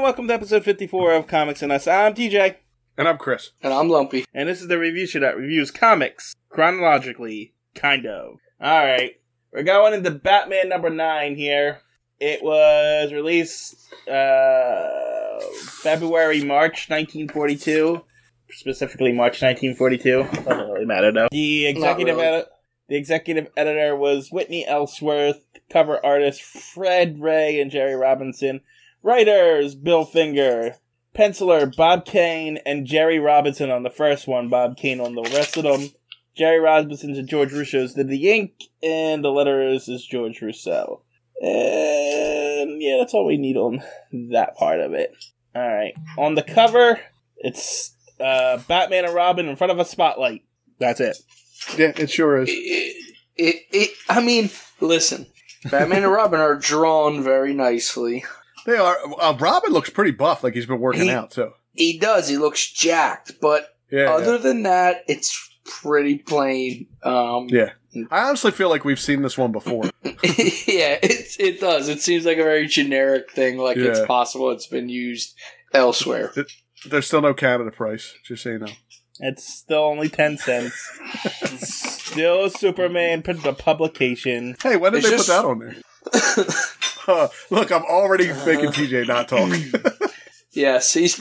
welcome to episode 54 of Comics and Us. I'm TJ. And I'm Chris. And I'm Lumpy. And this is the review show that reviews comics, chronologically, kind of. Alright, we're going into Batman number 9 here. It was released February, March 1942. Specifically March 1942. Doesn't really matter though. The executive editor was Whitney Ellsworth. Cover artists Fred Ray and Jerry Robinson. Writers Bill Finger. Penciler Bob Kane and Jerry Robinson on the first one. Bob Kane on the rest of them. Jerry Robinson and George Russo's did the ink, and the letters is George Russo. And yeah, that's all we need on that part of it. Alright. On the cover, it's Batman and Robin in front of a spotlight. That's it. Yeah, it sure is. I mean, listen. Batman and Robin are drawn very nicely. They are. Robin looks pretty buff, like he's been working out, too. He does. He looks jacked. But other than that, it's pretty plain. Yeah. I honestly feel like we've seen this one before. Yeah, it does. It seems like a very generic thing, like it's possible it's been used elsewhere. There's still no Canada price, just so you know. It's still only 10 cents. Still Superman publication. Hey, when did they put that on there? Look, I'm already making TJ not talk. Yes, he's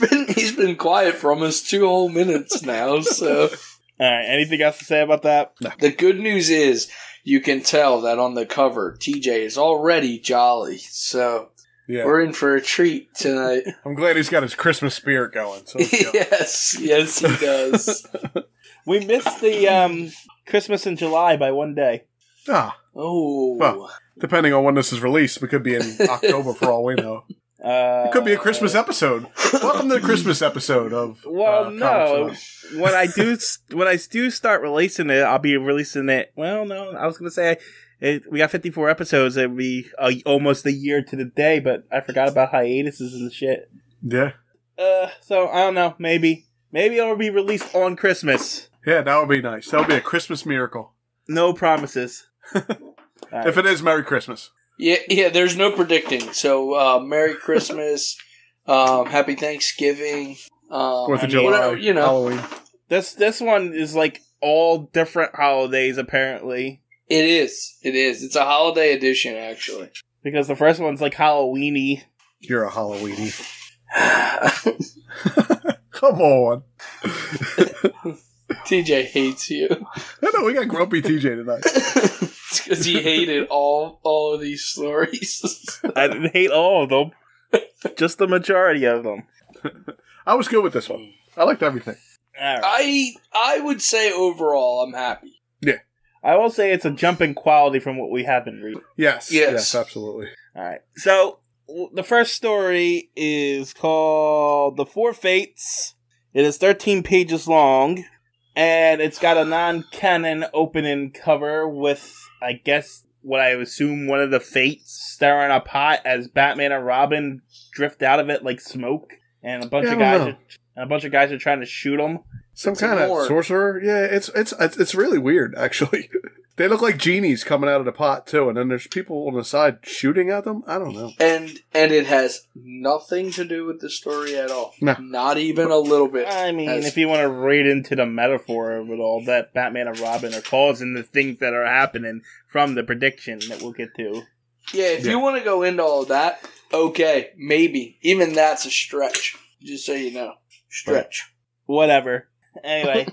been quiet for almost 2 whole minutes now, so... Alright, anything else to say about that? No. The good news is, you can tell that on the cover, TJ is already jolly, so... Yeah. We're in for a treat tonight. I'm glad he's got his Christmas spirit going. So yes, he does. We missed the Christmas in July by 1 day. Oh. Well, depending on when this is released, it could be in October for all we know. It could be a Christmas episode. Welcome to the Christmas episode of. Well, no. When I do start releasing it, I'll be releasing it. Well, no, I was going to say. We got 54 episodes. It would be almost a year to the day, but I forgot about hiatuses and shit. Yeah. So, I don't know. Maybe it'll be released on Christmas. Yeah, that would be nice. That would be a Christmas miracle. No promises. Right. If it is, Merry Christmas. Yeah, there's no predicting. So, Merry Christmas, Happy Thanksgiving, 4th of July, whatever, you know. Halloween. This one is like all different holidays, apparently. It is. It's a holiday edition, actually. Because the first one's like Halloween-y. You're a Halloween-y. Come on. TJ hates you. I know, we got grumpy TJ tonight. It's because he hated all of these stories. I didn't hate all of them. Just the majority of them. I was good with this one. I liked everything. Right. I would say overall, I'm happy. Yeah. I will say it's a jump in quality from what we have been reading. Yes, absolutely. Alright, so the first story is called The Four Fates. It is 13 pages long, and it's got a non-canon opening cover with, I guess, what I assume one of the Fates stirring a pot as Batman and Robin drift out of it like smoke, and a bunch of guys are trying to shoot them. Some kind of sorcerer. Yeah, it's really weird, actually. They look like genies coming out of the pot, too, and then there's people on the side shooting at them? I don't know. And it has nothing to do with the story at all. No. Not even a little bit. I mean, if you want to read into the metaphor of it all, that Batman and Robin are causing the things that are happening from the prediction that we'll get to. Yeah, if you want to go into all that, okay, maybe. Even that's a stretch. Just so you know. Stretch. Whatever. Anyway,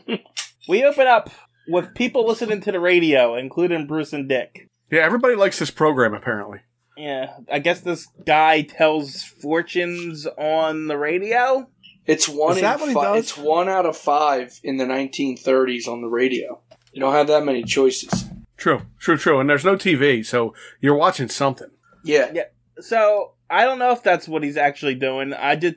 we open up with people listening to the radio, including Bruce and Dick. Yeah, everybody likes this program, apparently. Yeah, I guess this guy tells fortunes on the radio? It's one out of 5 in the 1930s on the radio. You don't have that many choices. True. And there's no TV, so you're watching something. Yeah. So, I don't know if that's what he's actually doing.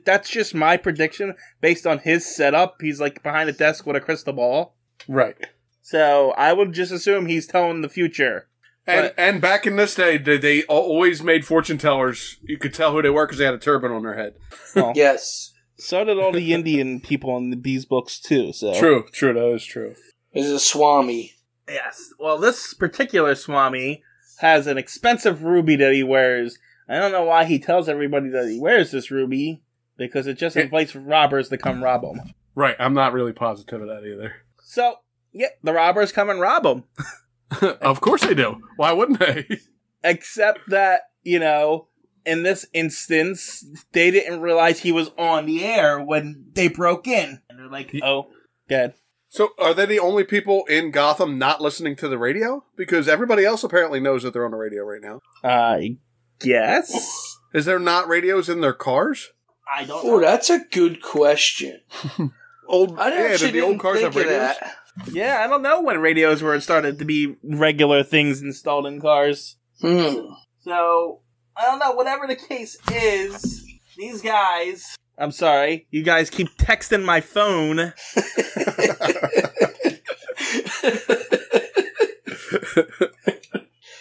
That's just my prediction based on his setup. He's like behind a desk with a crystal ball. Right. So I would just assume he's telling the future. And back in this day, they always made fortune tellers. You could tell who they were because they had a turban on their head. Well, yes. So did all the Indian people in these books too. So True, that is true. There's a Swami. Yes. Well, this particular Swami has an expensive ruby that he wears. I don't know why he tells everybody that he wears this ruby, because it just invites robbers to come rob them. Right, I'm not really positive of that either. So, yeah, the robbers come and rob them. Of course they do. Why wouldn't they? Except that, you know, in this instance, they didn't realize he was on the air when they broke in. And they're like, oh, good. So, are they the only people in Gotham not listening to the radio? Because everybody else apparently knows that they're on the radio right now. I guess. Is there not radios in their cars? I don't know. Oh, that's a good question. Did the old cars have radios? That. Yeah, I don't know when radios were started to be regular things installed in cars. So, I don't know. Whatever the case is, these guys... I'm sorry. You guys keep texting my phone.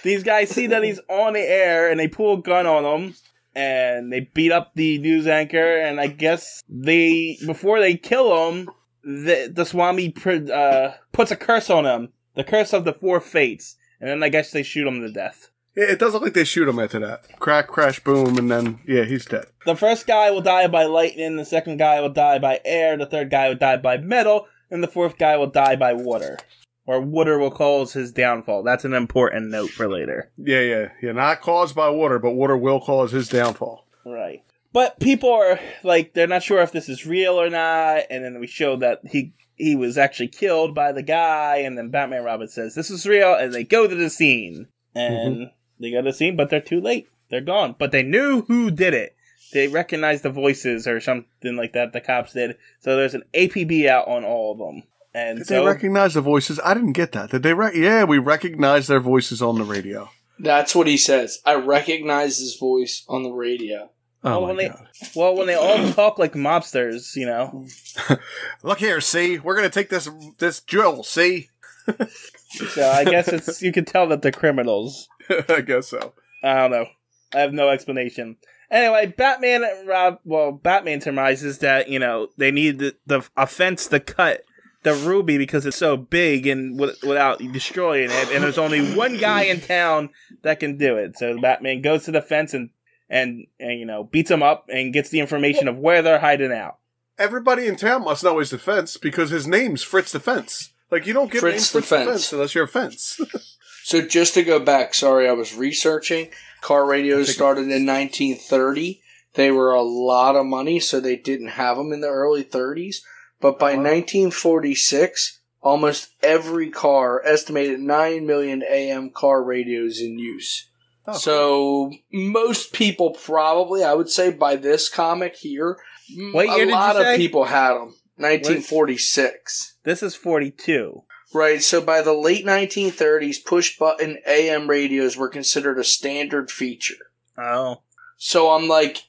These guys see that he's on the air, and they pull a gun on him, and they beat up the news anchor, and I guess before they kill him, the Swami puts a curse on him. The curse of the 4 fates. And then I guess they shoot him to death. Yeah, it does look like they shoot him after that. Crack, crash, boom, and then, yeah, he's dead. The first guy will die by lightning, the second guy will die by air, the third guy will die by metal, and the fourth guy will die by water. Or water will cause his downfall. That's an important note for later. Yeah. Not caused by water, but water will cause his downfall. Right. But people are, like, they're not sure if this is real or not, and then we show that he was actually killed by the guy, and then Batman Robin says, this is real, and they go to the scene. And they go to the scene, but they're too late. They're gone. But they knew who did it. They recognized the voices or something like that, the cops did. So there's an APB out on all of them. And did they recognize the voices? I didn't get that. Did they? Yeah, we recognized their voices on the radio. That's what he says. I recognize his voice on the radio. Oh, my God. When they all talk like mobsters, you know. Look here, see? We're going to take this drill, see? So I guess you can tell that they're criminals. I guess so. I don't know. I have no explanation. Anyway, Batman surmises that, you know, they need the offense to cut the ruby because it's so big and without destroying it, and there's only one guy in town that can do it. So Batman goes to the fence and you know, beats him up and gets the information of where they're hiding out. Everybody in town must know his defense because his name's Fritz the Fence. Like, you don't get named Fritz the Fence unless you're a fence. So just to go back, sorry, I was researching. Car radios started in 1930. They were a lot of money, so they didn't have them in the early 30s. But by 1946, almost every car, estimated 9 million AM car radios in use. Oh, so most people probably, I would say by this comic here, what year a lot of people had them. 1946. This is 42. Right, so by the late 1930s, push-button AM radios were considered a standard feature. Oh. So I'm like,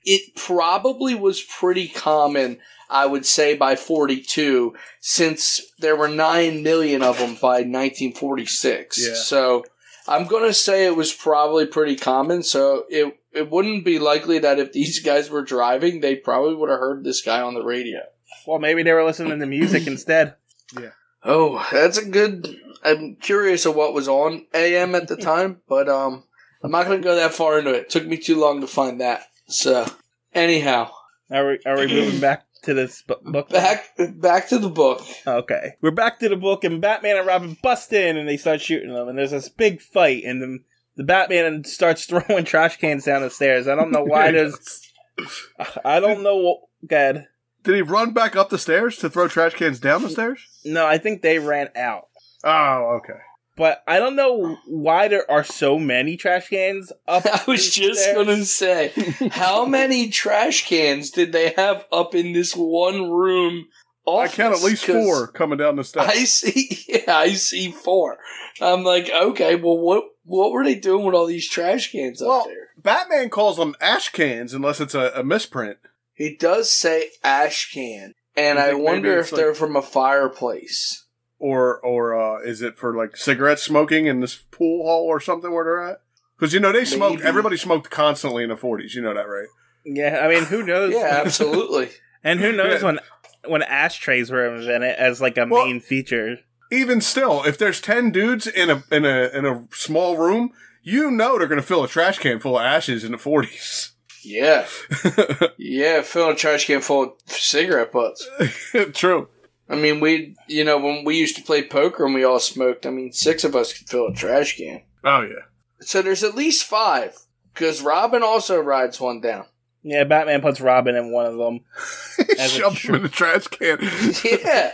it probably was pretty common, I would say, by 42, since there were 9 million of them by 1946. Yeah. So I'm going to say it was probably pretty common, so it wouldn't be likely that if these guys were driving, they probably would have heard this guy on the radio. Well, maybe they were listening to music instead. Yeah. Oh, that's a good... I'm curious of what was on AM at the time, but I'm not going to go that far into it. It took me too long to find that. So, anyhow. Are we moving back to this book? Back to the book. Okay. We're back to the book, and Batman and Robin bust in, and they start shooting them, and there's this big fight, and the Batman starts throwing trash cans down the stairs. I don't know why there's... I don't know... God. Did he run back up the stairs to throw trash cans down the stairs? No, I think they ran out. Oh, okay. But I don't know why there are so many trash cans up. I was just going to say, how many trash cans did they have up in this one room office? I count at least 4 coming down the steps. I see 4. I'm like, okay, well, what were they doing with all these trash cans up there? Batman calls them ash cans unless it's a misprint. He does say ash can, and I wonder if they're from a fireplace. Or is it for, like, cigarette smoking in this pool hall or something where they're at? Because, you know, they smoke. Everybody smoked constantly in the 40s. You know that, right? Yeah, I mean, who knows? Yeah, absolutely. And who knows when ashtrays were invented as, like, a main feature. Even still, if there's 10 dudes in a small room, you know they're going to fill a trash can full of ashes in the 40s. Yeah. Yeah, filling a trash can full of cigarette butts. True. I mean, when we used to play poker and we all smoked, 6 of us could fill a trash can. Oh, yeah. So there's at least 5, because Robin also rides one down. Yeah, Batman puts Robin in one of them. Shoves him in the trash can. Yeah.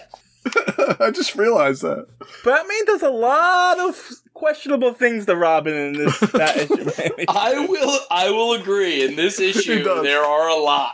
I just realized that. Batman does a lot of questionable things to Robin in that issue. I will agree. In this issue, there are a lot.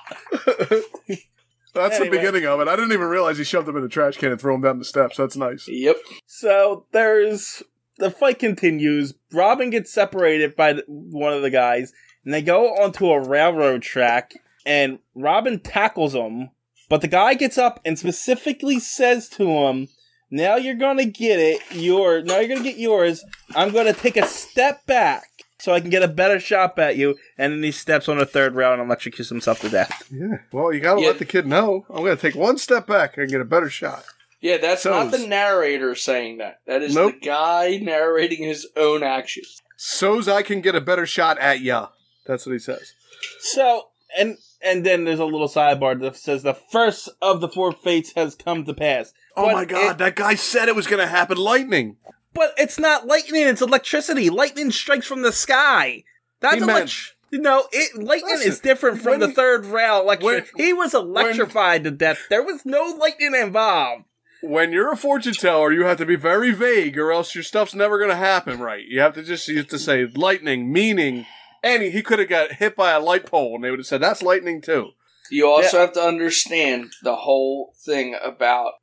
That's the beginning of it. I didn't even realize he shoved him in the trash can and threw him down the steps. That's nice. Yep. So the fight continues. Robin gets separated by one of the guys, and they go onto a railroad track, and Robin tackles him. But the guy gets up and specifically says to him, now you're going to get it. Now you're going to get yours. I'm going to take a step back so I can get a better shot at you. And then he steps on the third rail and electrocutes himself to death. Yeah. Well, you got to let the kid know. I'm going to take one step back and get a better shot. Yeah, that's not the narrator saying that. That is the guy narrating his own actions. So's I can get a better shot at ya. That's what he says. So, and then there's a little sidebar that says the first of the 4 fates has come to pass. Oh my God, that guy said it was going to happen. Lightning. But it's not lightning, it's electricity. Lightning strikes from the sky. That's lightning is different from the third rail. He was electrified to death. There was no lightning involved. When you're a fortune teller, you have to be very vague or else your stuff's never going to happen right. You have to say lightning, meaning... And he could have got hit by a light pole, and they would have said, that's lightning, too. You also have to understand the whole thing about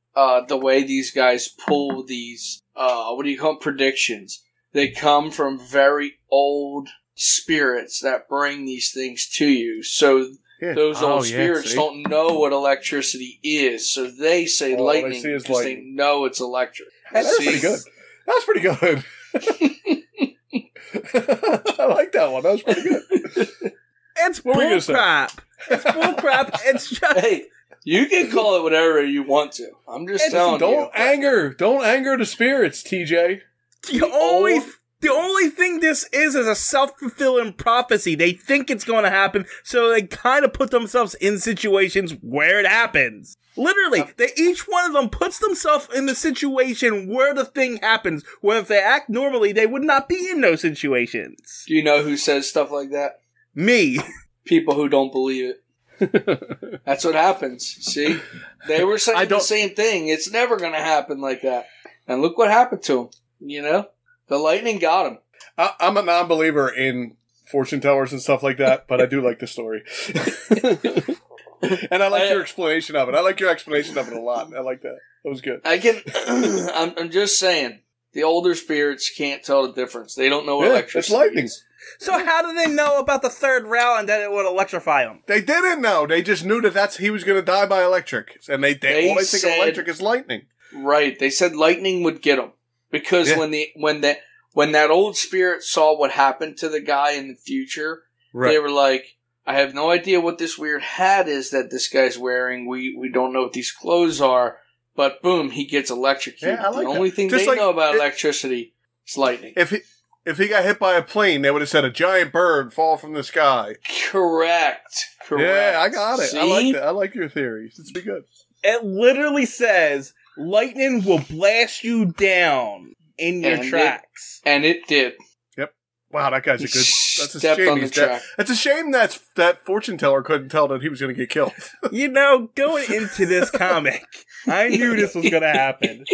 the way these guys pull these, predictions. They come from very old spirits that bring these things to you. So those old spirits don't know what electricity is. So they say lightning because they know it's electric. That's pretty good. That's pretty good. I like that one. That was pretty good. It's bullcrap. It's bullcrap. It's just... Hey, you can call it whatever you want to. I'm just telling you. Don't anger the spirits, TJ. The only thing this is a self-fulfilling prophecy. They think it's going to happen, so they kind of put themselves in situations where it happens. Literally, each one of them puts themselves in the situation where the thing happens. Where if they act normally, they would not be in those situations. Do you know who says stuff like that? Me. People who don't believe it. That's what happens. See? They were saying the same thing. It's never going to happen like that. And look what happened to them. The lightning got him. I'm a non-believer in fortune tellers and stuff like that, but I do like the story. And I like your explanation of it. I like your explanation of it a lot. I like that. That was good. I'm just saying, the older spirits can't tell the difference. They don't know what electricity it's lightning. is. So how do they know about the third rail and that it would electrify him? They didn't know. They just knew that he was going to die by electric. And they all they think of electric is lightning. Right. They said lightning would get him. Because when that old spirit saw what happened to the guy in the future, they were like, I have no idea what this weird hat is that this guy's wearing. We don't know what these clothes are. But boom, he gets electrocuted. Yeah, the only thing they know about electricity is lightning. If he got hit by a plane, they would have said a giant bird fall from the sky. Correct. Yeah, I got it. See? I like that. I like your theory. It's pretty good. It literally says lightning will blast you down in your tracks. And it did. Yep. Wow, that guy's a good... That's a shame he's dead. It's a shame that fortune teller couldn't tell that he was going to get killed. Going into this comic, I knew this was going to happen.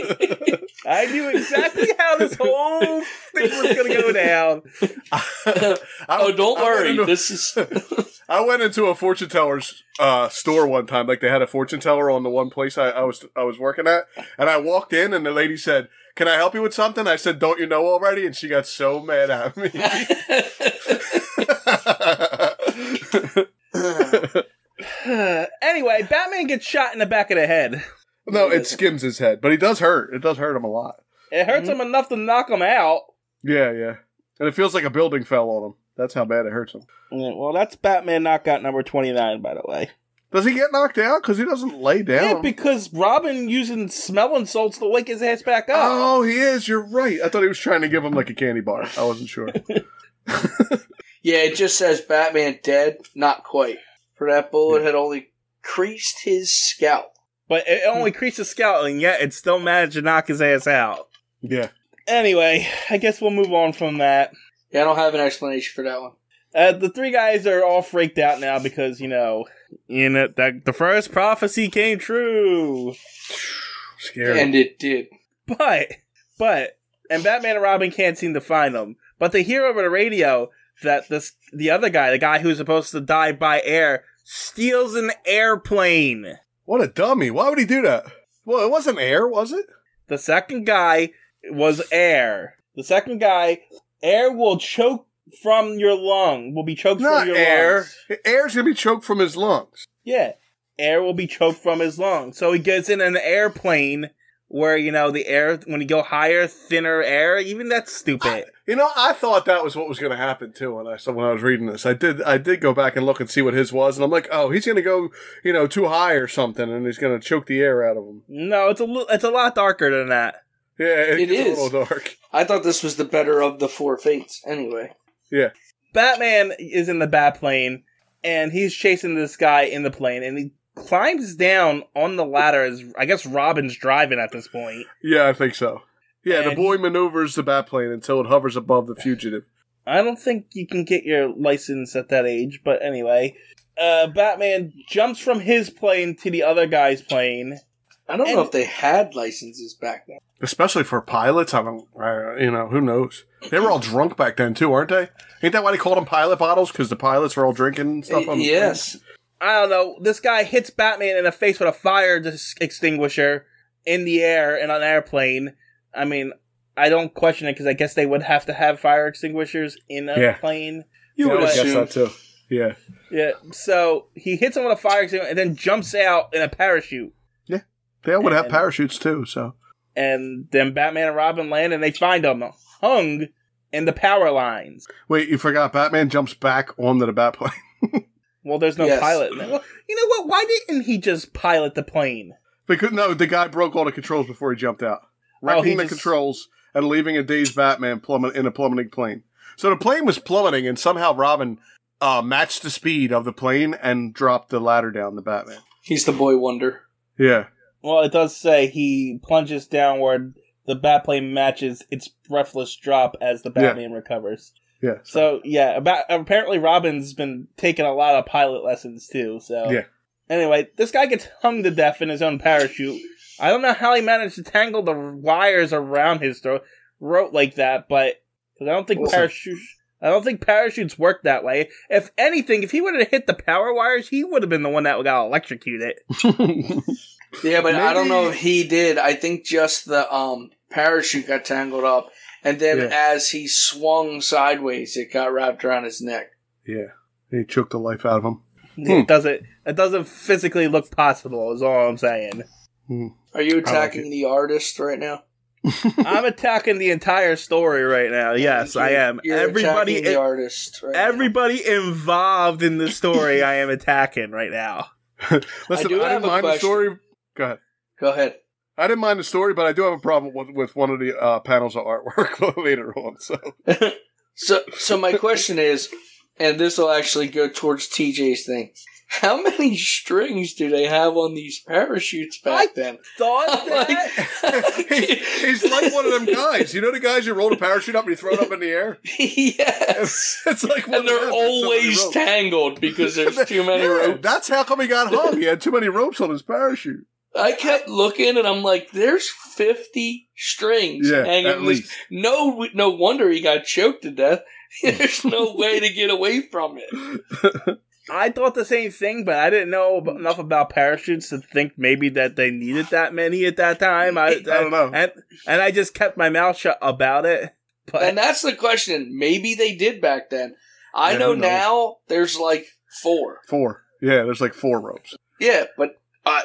I knew exactly how this whole thing was going to go down. Don't worry. I went into a fortune teller's store one time. Like, they had a fortune teller on the one place I was working at. And I walked in, and the lady said, "Can I help you with something?" I said, "Don't you know already?" And she got so mad at me. Anyway, Batman gets shot in the back of the head. No, it skims his head, but he does hurt. It does hurt him a lot. It hurts him enough to knock him out. Yeah. And it feels like a building fell on him. That's how bad it hurts him. Yeah, well, that's Batman knockout number 29, by the way. Does he get knocked out? Because he doesn't lay down. Yeah, because Robin using smelling salts to wake his ass back up. Oh, he is. You're right. I thought he was trying to give him like a candy bar. I wasn't sure. Yeah, it just says Batman dead. Not quite. For that bullet had only creased his scalp. But it only creased his scalp, and yet it still managed to knock his ass out. Yeah. Anyway, I guess we'll move on from that. Yeah, I don't have an explanation for that one. The three guys are all freaked out now because, the first prophecy came true. Scary. And it did. But, and Batman and Robin can't seem to find them. But they hear over the radio that the other guy, the guy who's supposed to die by air, steals an airplane. What a dummy. Why would he do that? Well, it wasn't air, was it? The second guy was air. The second guy, air will choke from your lung. Will be choked Not from your air. lungs. Air's going to be choked from his lungs. Yeah. Air will be choked from his lungs. So he gets in an airplane where, the air, when you go higher, thinner air, even that's stupid. I thought that was what was going to happen, too, when I was reading this. I did go back and look and see what his was, and I'm like, oh, he's going to go, too high or something, and he's going to choke the air out of him. No, it's a lot darker than that. Yeah, it is a little dark. I thought this was the better of the four fates, anyway. Yeah. Batman is in the Batplane, and he's chasing this guy in the plane, and he climbs down on the ladder as, I guess, Robin's driving at this point. Yeah, I think so. Yeah, And the boy maneuvers the Batplane until it hovers above the fugitive. I don't think you can get your license at that age, but anyway. Batman jumps from his plane to the other guy's plane. I don't know if they had licenses back then. Especially for pilots, who knows? They were all drunk back then, too, aren't they? Ain't that why they called them pilot bottles? Because the pilots were all drinking and stuff on the Yes. plane? I don't know. This guy hits Batman in the face with a fire extinguisher in the air in an airplane. I mean, I don't question it because I guess they would have to have fire extinguishers in a plane. You would I guess assume. that too. Yeah. Yeah. So he hits him with a fire extinguisher and then jumps out in a parachute. Yeah. They all would have parachutes too, so. And then Batman and Robin land and they find him hung in the power lines. Wait, you forgot Batman jumps back onto the Batplane. Well, there's no pilot in there. Well, you know what? Why didn't he just pilot the plane? Because no, the guy broke all the controls before he jumped out. Wrecking the controls and leaving a dazed Batman in a plummeting plane. So the plane was plummeting and somehow Robin matched the speed of the plane and dropped the ladder down to Batman. He's the boy wonder. Yeah. Well, it does say he plunges downward. The Batplane matches its breathless drop as the Batman recovers. Yeah. So, yeah, apparently Robin's been taking a lot of pilot lessons, too. So, yeah. Anyway, this guy gets hung to death in his own parachute. I don't know how he managed to tangle the wires around his throat like that, but I don't think parachutes work that way. If anything, if he would have hit the power wires, he would have been the one that got electrocuted. Yeah, but I don't know if he did. I think just the parachute got tangled up. And then as he swung sideways, it got wrapped around his neck. Yeah. He choked the life out of him. It doesn't physically look possible, is all I'm saying. Are you attacking the artist right now? I'm attacking the entire story right now. Yes, I am. You're attacking the artist right everybody involved in the story I am attacking right now. Listen, I didn't mind the story. Go ahead. I didn't mind the story, but I do have a problem with one of the panels of artwork later on. So my question is, and this will actually go towards TJ's thing. How many strings do they have on these parachutes back then? Thought that he's like one of them guys. You know the guys you roll the parachute up and you throw it up in the air? Yes. It's like one and they're always tangled because there's too many ropes. That's how come he got hung. He had too many ropes on his parachute. I kept looking and I'm like, there's 50 strings hanging. At least. No wonder he got choked to death. There's no way to get away from it. I thought the same thing, but I didn't know enough about parachutes to think maybe that they needed that many at that time. I don't know. And I just kept my mouth shut about it. But and that's the question. Maybe they did back then. I know now there's like 4. 4. Yeah, there's like 4 ropes. Yeah, but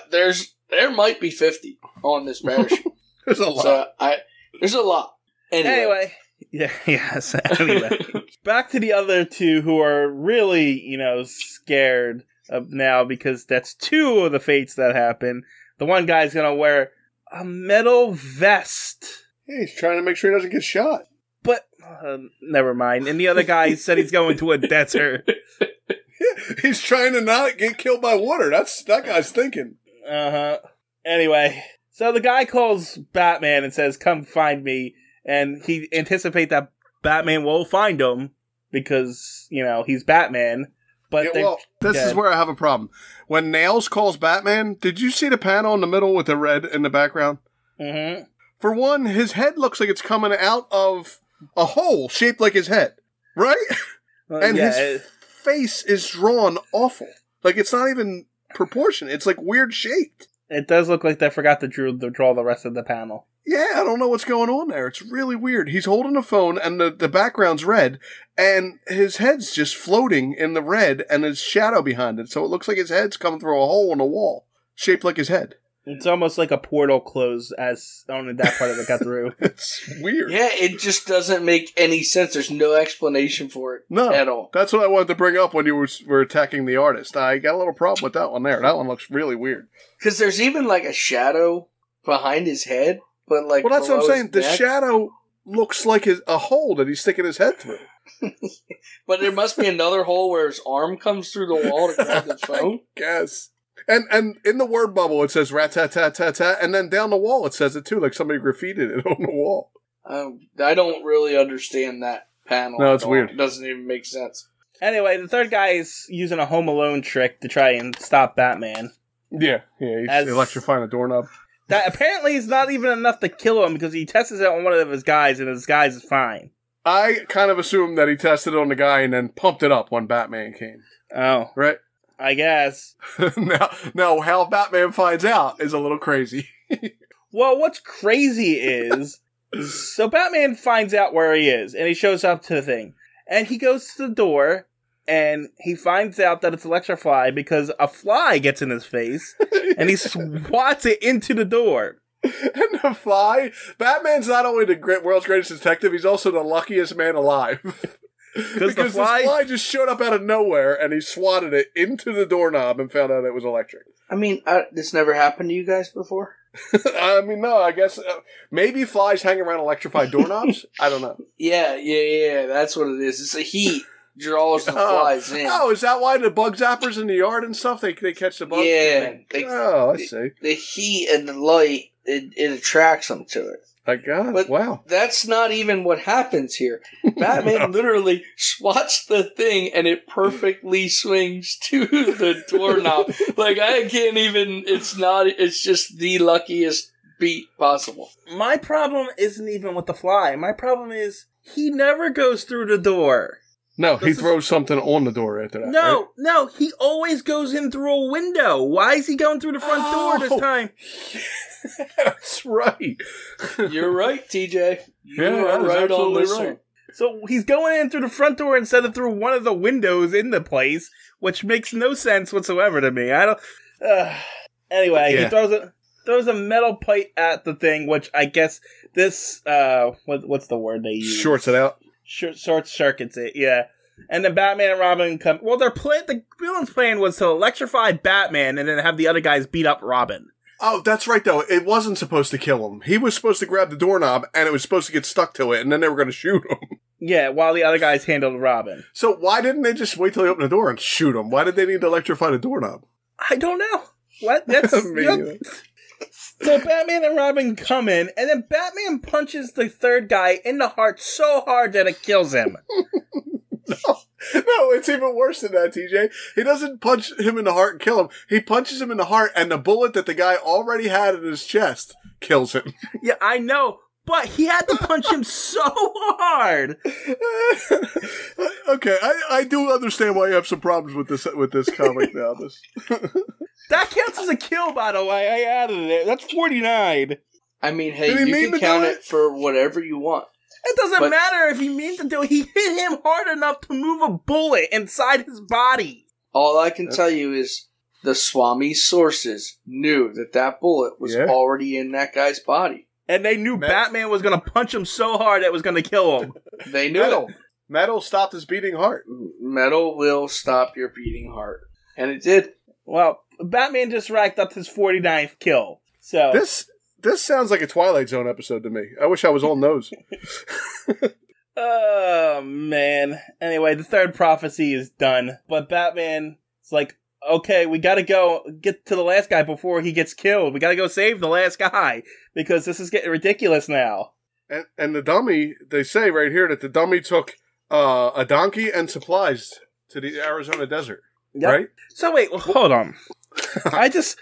there might be 50 on this parachute. There's a lot. So there's a lot. Anyway. Yes. Anyway, back to the other two who are really, scared of now because that's 2 of the fates that happen. The one guy's gonna wear a metal vest. Yeah, he's trying to make sure he doesn't get shot. But Never mind. And the other guy said he's going to a desert. He's trying to not get killed by water. That's that guy's thinking. Uh-huh. Anyway, so the guy calls Batman and says, come find me. And he anticipates that Batman will find him because, he's Batman. But this is where I have a problem. When Nails calls Batman, did you see the panel in the middle with the red in the background? Mm-hmm. For one, his head looks like it's coming out of a hole shaped like his head, right? And his face is drawn awful. Like, it's not even proportionate. It's, like, weird shaped. It does look like they forgot to draw the rest of the panel. Yeah, I don't know what's going on there. It's really weird. He's holding a phone, and the background's red, and his head's just floating in the red, and there's shadow behind it, so it looks like his head's coming through a hole in the wall, shaped like his head. It's almost like a portal closed as only that part of it got through. It's weird. Yeah, it just doesn't make any sense. There's no explanation for it at all. That's what I wanted to bring up when you were attacking the artist. I got a little problem with that one there. That one looks really weird. Because there's even like a shadow behind his head, but like that's what I'm saying. The neck. shadow looks like a hole that he's sticking his head through. But there must be another hole where his arm comes through the wall to grab the phone. I guess. And in the word bubble, it says rat-tat-tat-tat-tat, and then down the wall it says it too, like somebody graffitied it on the wall. I don't really understand that panel. No, it's weird. It doesn't even make sense. Anyway, the third guy is using a Home Alone trick to try and stop Batman. Yeah, he's electrifying a doorknob. That apparently is not even enough to kill him because he tests it on one of his guys, and his guys is fine. I kind of assumed that he tested it on the guy and then pumped it up when Batman came. Oh. Right? I guess. now, how Batman finds out is a little crazy. Well, what's crazy is, so Batman finds out where he is, and he shows up to the thing. And he goes to the door, and he finds out that it's electrified because a fly gets in his face, and he swats it into the door. And the fly, Batman's not only the world's greatest detective, he's also the luckiest man alive. Because the fly just showed up out of nowhere, and he swatted it into the doorknob and found out it was electric. I mean, this never happened to you guys before? I mean, no, I guess maybe flies hang around electrified doorknobs? I don't know. Yeah, that's what it is. It's the heat draws the flies in. Oh, is that why the bug zappers in the yard and stuff, they catch the bugs? Yeah. I see. The heat and the light, it attracts them to it. My God, but wow. That's not even what happens here. Batman literally swats the thing and it perfectly swings to the doorknob. Like, I can't even, it's just the luckiest beat possible. My problem isn't even with the fly. My problem is he never goes through the door. No, he throws something on the door after that. No, he always goes in through a window. Why is he going through the front door this time? That's right. You're right, TJ. You are right on this right. one. So he's going in through the front door instead of through one of the windows in the place, which makes no sense whatsoever to me. I don't. Anyway, he throws a metal pipe at the thing, which I guess this what's the word they use? Shorts it out. Short circuits it, yeah. And then Batman and Robin come. Well, the villain's plan was to electrify Batman and then have the other guys beat up Robin. Oh, that's right, though. It wasn't supposed to kill him. He was supposed to grab the doorknob, and it was supposed to get stuck to it, and then they were going to shoot him. Yeah, while the other guys handled Robin. So why didn't they just wait till he opened the door and shoot him? Why did they need to electrify the doorknob? I don't know. What? That's... So Batman and Robin come in, and then Batman punches the third guy in the heart so hard that it kills him. No, it's even worse than that, TJ. He doesn't punch him in the heart and kill him. He punches him in the heart, and the bullet that the guy already had in his chest kills him. Yeah, I know, but he had to punch him so hard. Okay, I do understand why you have some problems with this comic now. That counts as a kill, by the way. I added it. That's 49. I mean, hey, you can count it for whatever you want. It doesn't matter if he means to do it. He hit him hard enough to move a bullet inside his body. All I can tell you is the Swami sources knew that bullet was already in that guy's body. And they knew Batman was going to punch him so hard that it was going to kill him. They knew it. Metal stopped his beating heart. Metal will stop your beating heart. And it did. Well, Batman just racked up his 49th kill. So This sounds like a Twilight Zone episode to me. I wish I was on those. Oh, man. Anyway, the third prophecy is done. But Batman is like, okay, we gotta go get to the last guy before he gets killed. We gotta go save the last guy, because this is getting ridiculous now. And the dummy, they say right here that the dummy took a donkey and supplies to the Arizona desert. Yep. Right? So wait, hold on. I just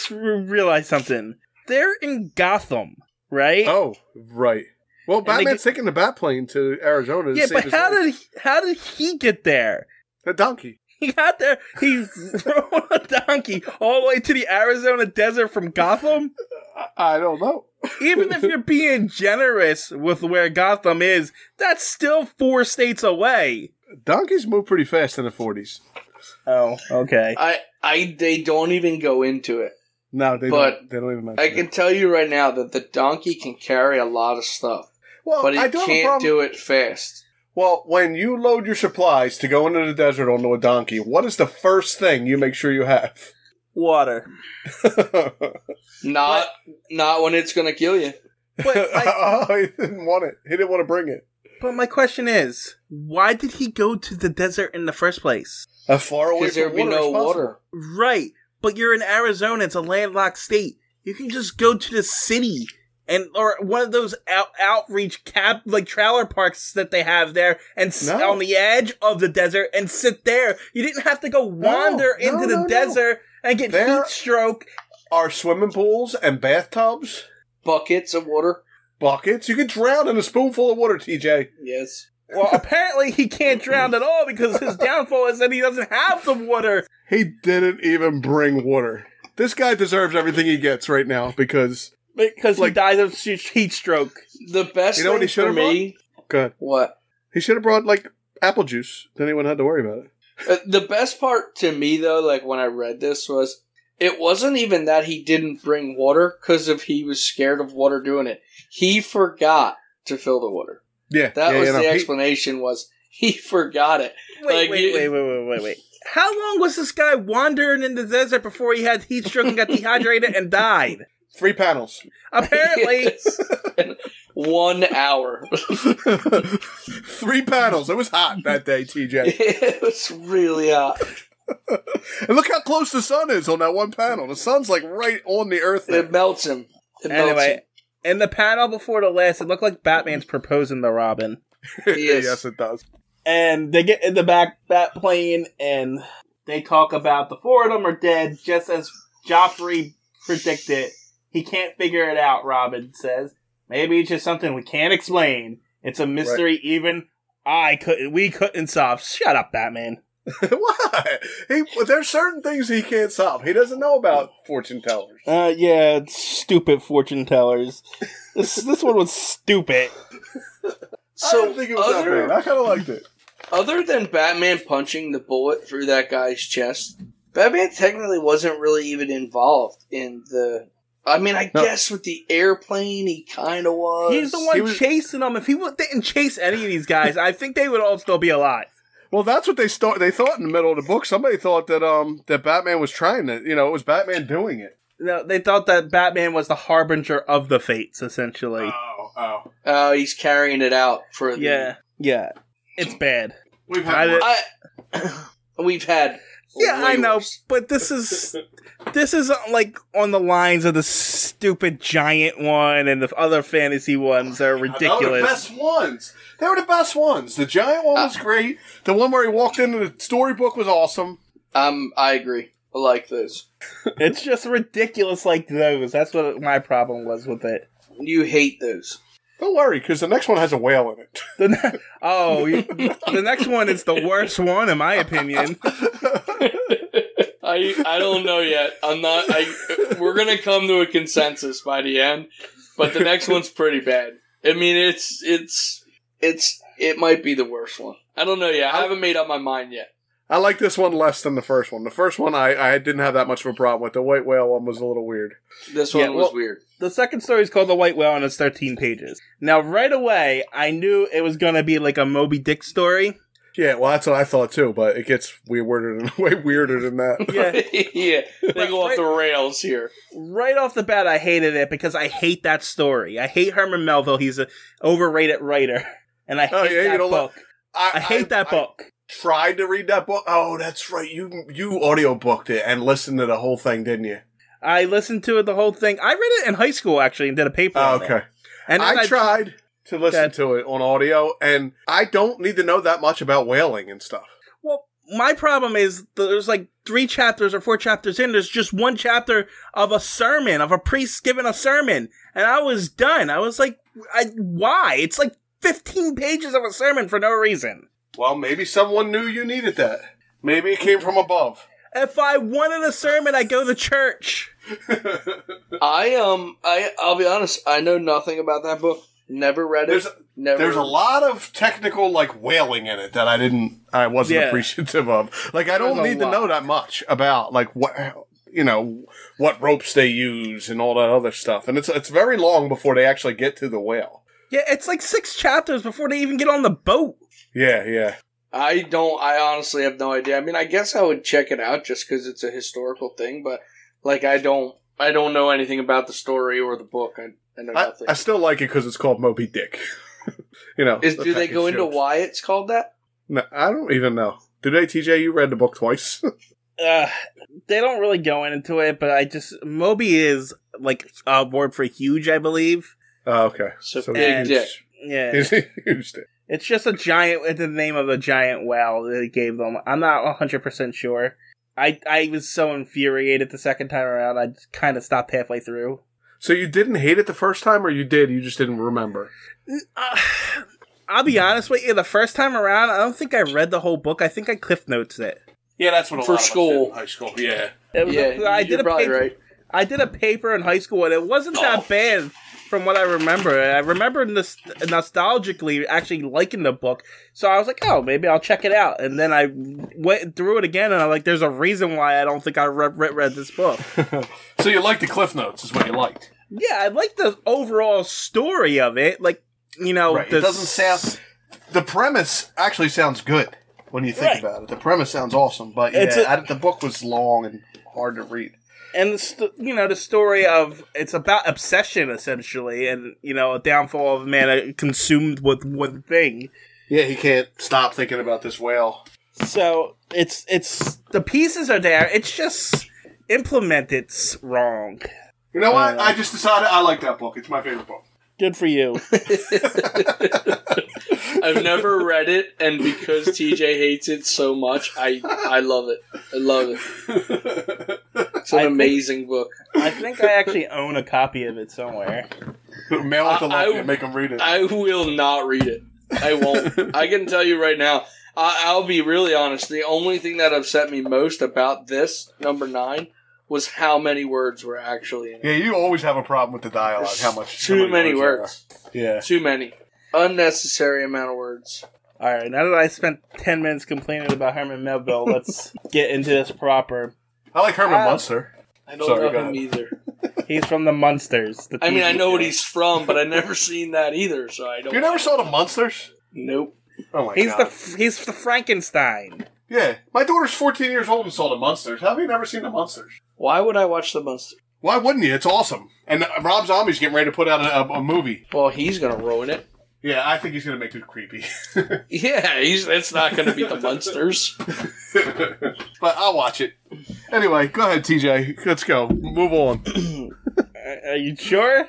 realized something. They're in Gotham, right? Oh, right. Well, Batman's taking the Batplane to Arizona to save his life. How did he get there? A donkey. He got there. He rode a donkey all the way to the Arizona desert from Gotham? I don't know. Even if you're being generous with where Gotham is, that's still 4 states away. Donkeys move pretty fast in the 40s. Oh, okay. They don't even go into it. No, they don't even mention I can tell you right now that the donkey can carry a lot of stuff. Well, but it can't do it fast. Well, when you load your supplies to go into the desert onto a donkey, what is the first thing you make sure you have? Water. Not when it's going to kill you. But he didn't want it. He didn't want to bring it. But my question is, why did he go to the desert in the first place? Far away from there would be no water. Right. But you're in Arizona. It's a landlocked state. You can just go to the city or one of those outreach trailer parks that they have there and on the edge of the desert and sit there. You didn't have to go wander into the desert and get heat stroke. Are swimming pools and bathtubs. Buckets of water. Buckets? You can drown in a spoonful of water, TJ. Yes. Well, apparently he can't drown at all because his downfall is that he doesn't have the water. He didn't even bring water. This guy deserves everything he gets right now because he died of heat stroke. The best thing for me... Good. What? He should have brought, apple juice. Then he wouldn't have to worry about it. The best part to me, though, when I read this was... It wasn't even that he didn't bring water because he was scared of water doing it. He forgot to fill the water. Yeah. That was the explanation was he forgot it. Wait. How long was this guy wandering in the desert before he had heat stroke and got dehydrated and died? 3 panels. Apparently. 1 hour. 3 panels. It was hot that day, TJ. It was really hot. And look how close the sun is on that one panel. The sun's right on the earth there. It melts him. In the panel before the last, it looked like Batman's proposing to Robin. Yes, it does. And they get in the Batplane, and they talk about the 4 of them are dead, just as Joffrey predicted. He can't figure it out, Robin says. Maybe it's just something we can't explain. It's a mystery even we couldn't solve. Shut up, Batman. Why? There's certain things he can't solve. He doesn't know about fortune tellers. Yeah, stupid fortune tellers. This one was stupid. So I didn't think it was that bad. I kind of liked it. Other than Batman punching the bullet through that guy's chest, Batman technically wasn't really even involved in the... I guess with the airplane, he kind of was. He's the one chasing them. If he didn't chase any of these guys, I think they would all still be alive. Well, that's what they thought in the middle of the book. Somebody thought that Batman was trying to, it was Batman doing it. No, they thought that Batman was the harbinger of the fates, essentially. Oh, he's carrying it out for the... Yeah. It's bad. We've had... Yeah, I know, but this is on the lines of the stupid giant one and the other fantasy ones that are ridiculous. They were the best ones. They were the best ones. The giant one was great. The one where he walked into the storybook was awesome. I agree. I like those. It's just ridiculous like those. That's what my problem was with it. You hate those. Don't worry, because the next one has a whale in it. The next one is the worst one, in my opinion. I don't know yet. We're gonna come to a consensus by the end, but the next one's pretty bad. I mean, it might be the worst one. I don't know yet. I haven't made up my mind yet. I like this one less than the first one. The first one I didn't have that much of a problem with. The white whale one was a little weird. This one was weird. The second story is called The White Whale and it's 13 pages. Now, right away, I knew it was going to be like a Moby Dick story. Yeah, well, that's what I thought too, but it gets way weirder than that. Yeah, they go off the rails here. Right off the bat, I hated it because I hate that story. I hate Herman Melville. He's an overrated writer. and I hate that book. I hate that book. Tried to read that book. Oh, that's right. You audiobooked it and listened to the whole thing, didn't you? I listened to it, the whole thing. I read it in high school, actually, and did a paper on it. And I tried to listen to it on audio, and I don't need to know that much about whaling and stuff. Well, my problem is there's like 3 chapters or 4 chapters in. There's just 1 chapter of a sermon, of a priest giving a sermon. And I was done. I was like, why? It's like 15 pages of a sermon for no reason. Well, maybe someone knew you needed that. Maybe it came from above. If I wanted a sermon, I'd go to church. I'll be honest, I know nothing about that book. Never read it. There's a lot of technical, like, whaling in it that I wasn't appreciative of. Like, I don't need to know that much about, like, what ropes they use and all that other stuff. And it's very long before they actually get to the whale. Yeah, it's like 6 chapters before they even get on the boat. Yeah. I honestly have no idea. I mean, I guess I would check it out just because it's a historical thing, but, like, I don't know anything about the story or the book. I know nothing. I still like it because it's called Moby Dick. Do they go into why it's called that? No, I don't even know. Did they, TJ? You read the book twice. They don't really go into it, but Moby is like a word for huge, I believe. Oh, okay. So big dick. Yeah. Huge dick. It's just the name of a giant whale that they gave them. I'm not 100% sure. I was so infuriated the second time around, I just kind of stopped halfway through. So you didn't hate it the first time, or you did? You just didn't remember? I'll be honest with you. The first time around, I don't think I read the whole book. I think I cliff notes it. Yeah, that's what a lot of us did in high school. Yeah. You're probably right. I did a paper in high school, and it wasn't that bad from what I remember. I remember nostalgically actually liking the book, so I was like, oh, maybe I'll check it out. And then I went through it again, and I'm like, there's a reason why I don't think I read this book. So you liked the Cliff Notes is what you liked? Yeah, I like the overall story of it. Like, right. It doesn't sound... The premise actually sounds good when you think about it. The premise sounds awesome, but the book was long and hard to read. And the story of it's about obsession essentially, and a downfall of a man consumed with one thing. Yeah, he can't stop thinking about this whale. So it's the pieces are there. It's just implemented's wrong. You know what? I just decided I like that book. It's my favorite book. Good for you. I've never read it, and because TJ hates it so much, I love it. I love it. It's an amazing book. I think I actually own a copy of it somewhere. Mail it to Lumpy and make him read it. I will not read it. I won't. I can tell you right now. I'll be really honest. The only thing that upset me most about this, number 9, was how many words were actually in it. Yeah, you always have a problem with the dialogue. Too many words. Yeah. Too many. Unnecessary amount of words. Alright, now that I spent 10 minutes complaining about Herman Melville, let's get into this proper. I like Herman Munster. I don't know him either. He's from the Munsters. I mean, I know what he's from, but I've never seen that either, so I don't... You never saw the Munsters? Nope. Oh my God. He's the Frankenstein. Yeah. My daughter's 14 years old and saw the Munsters. How have you never seen the Munsters? Why would I watch the Munsters? Why wouldn't you? It's awesome. And Rob Zombie's getting ready to put out a movie. Well, he's going to ruin it. Yeah, I think he's going to make it creepy. Yeah, it's not going to be the Munsters. But I'll watch it. Anyway, go ahead, TJ. Let's go. Move on. Are you sure?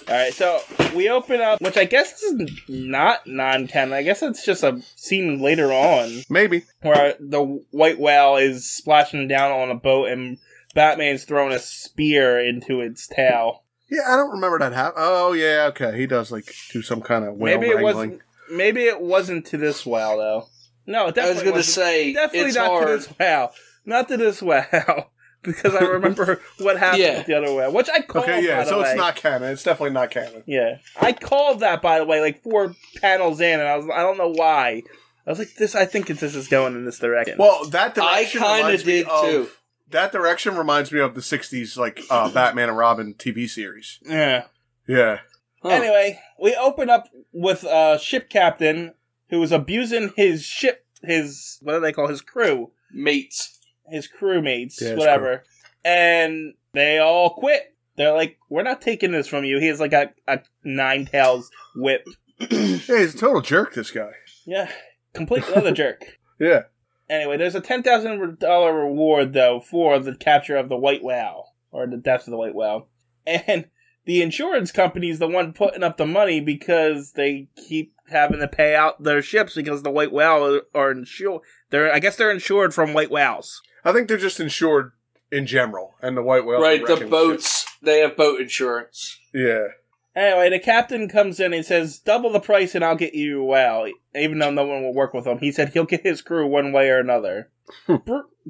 Alright, so we open up, which I guess is not non-canon. I guess it's just a scene later on. Maybe. Where the white whale is splashing down on a boat and Batman's throwing a spear into its tail. Yeah, I don't remember that happen. Oh, yeah, okay. He does, do some kind of whale wrangling. Maybe it wasn't to this whale, though. No, definitely I was going to say, definitely it's not hard. to this whale. Not to this whale. Because I remember what happened with the other whale. Which I called, okay, yeah, by the so way. It's not canon. It's definitely not canon. Yeah. I called that, by the way, 4 panels in, and I don't know why. I was like, I think this is going in this direction. Well, that direction I kind of did, too. That direction reminds me of the 60s, Batman and Robin TV series. Yeah. Yeah. Huh. Anyway, we open up with a ship captain who was abusing his ship, what do they call his crew? Mates. His crewmates, whatever. Crew. And they all quit. They're like, we're not taking this from you. He has a 9 tails whip Yeah, he's a total jerk, this guy. Yeah, complete another jerk. Yeah. Anyway, there's a $10,000 reward, though, for the capture of the white whale, or the death of the white whale. And the insurance company is the one putting up the money because they keep having to pay out their ships because the white whale are insured. I guess they're insured from white whales. I think they're just insured in general, and the white whale. Right, the boats, they have boat insurance. Yeah. Anyway, the captain comes in and says, double the price and I'll get you a whale, even though no one will work with him. He said he'll get his crew one way or another.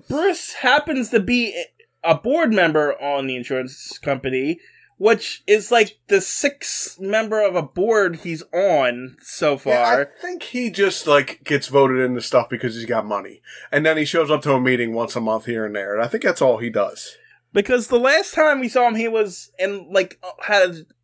Bruce happens to be a board member on the insurance company, which is like the 6th member of a board he's on so far. Yeah, I think he just, gets voted into stuff because he's got money. And then he shows up to a meeting once a month here and there. And I think that's all he does. Because the last time we saw him, he was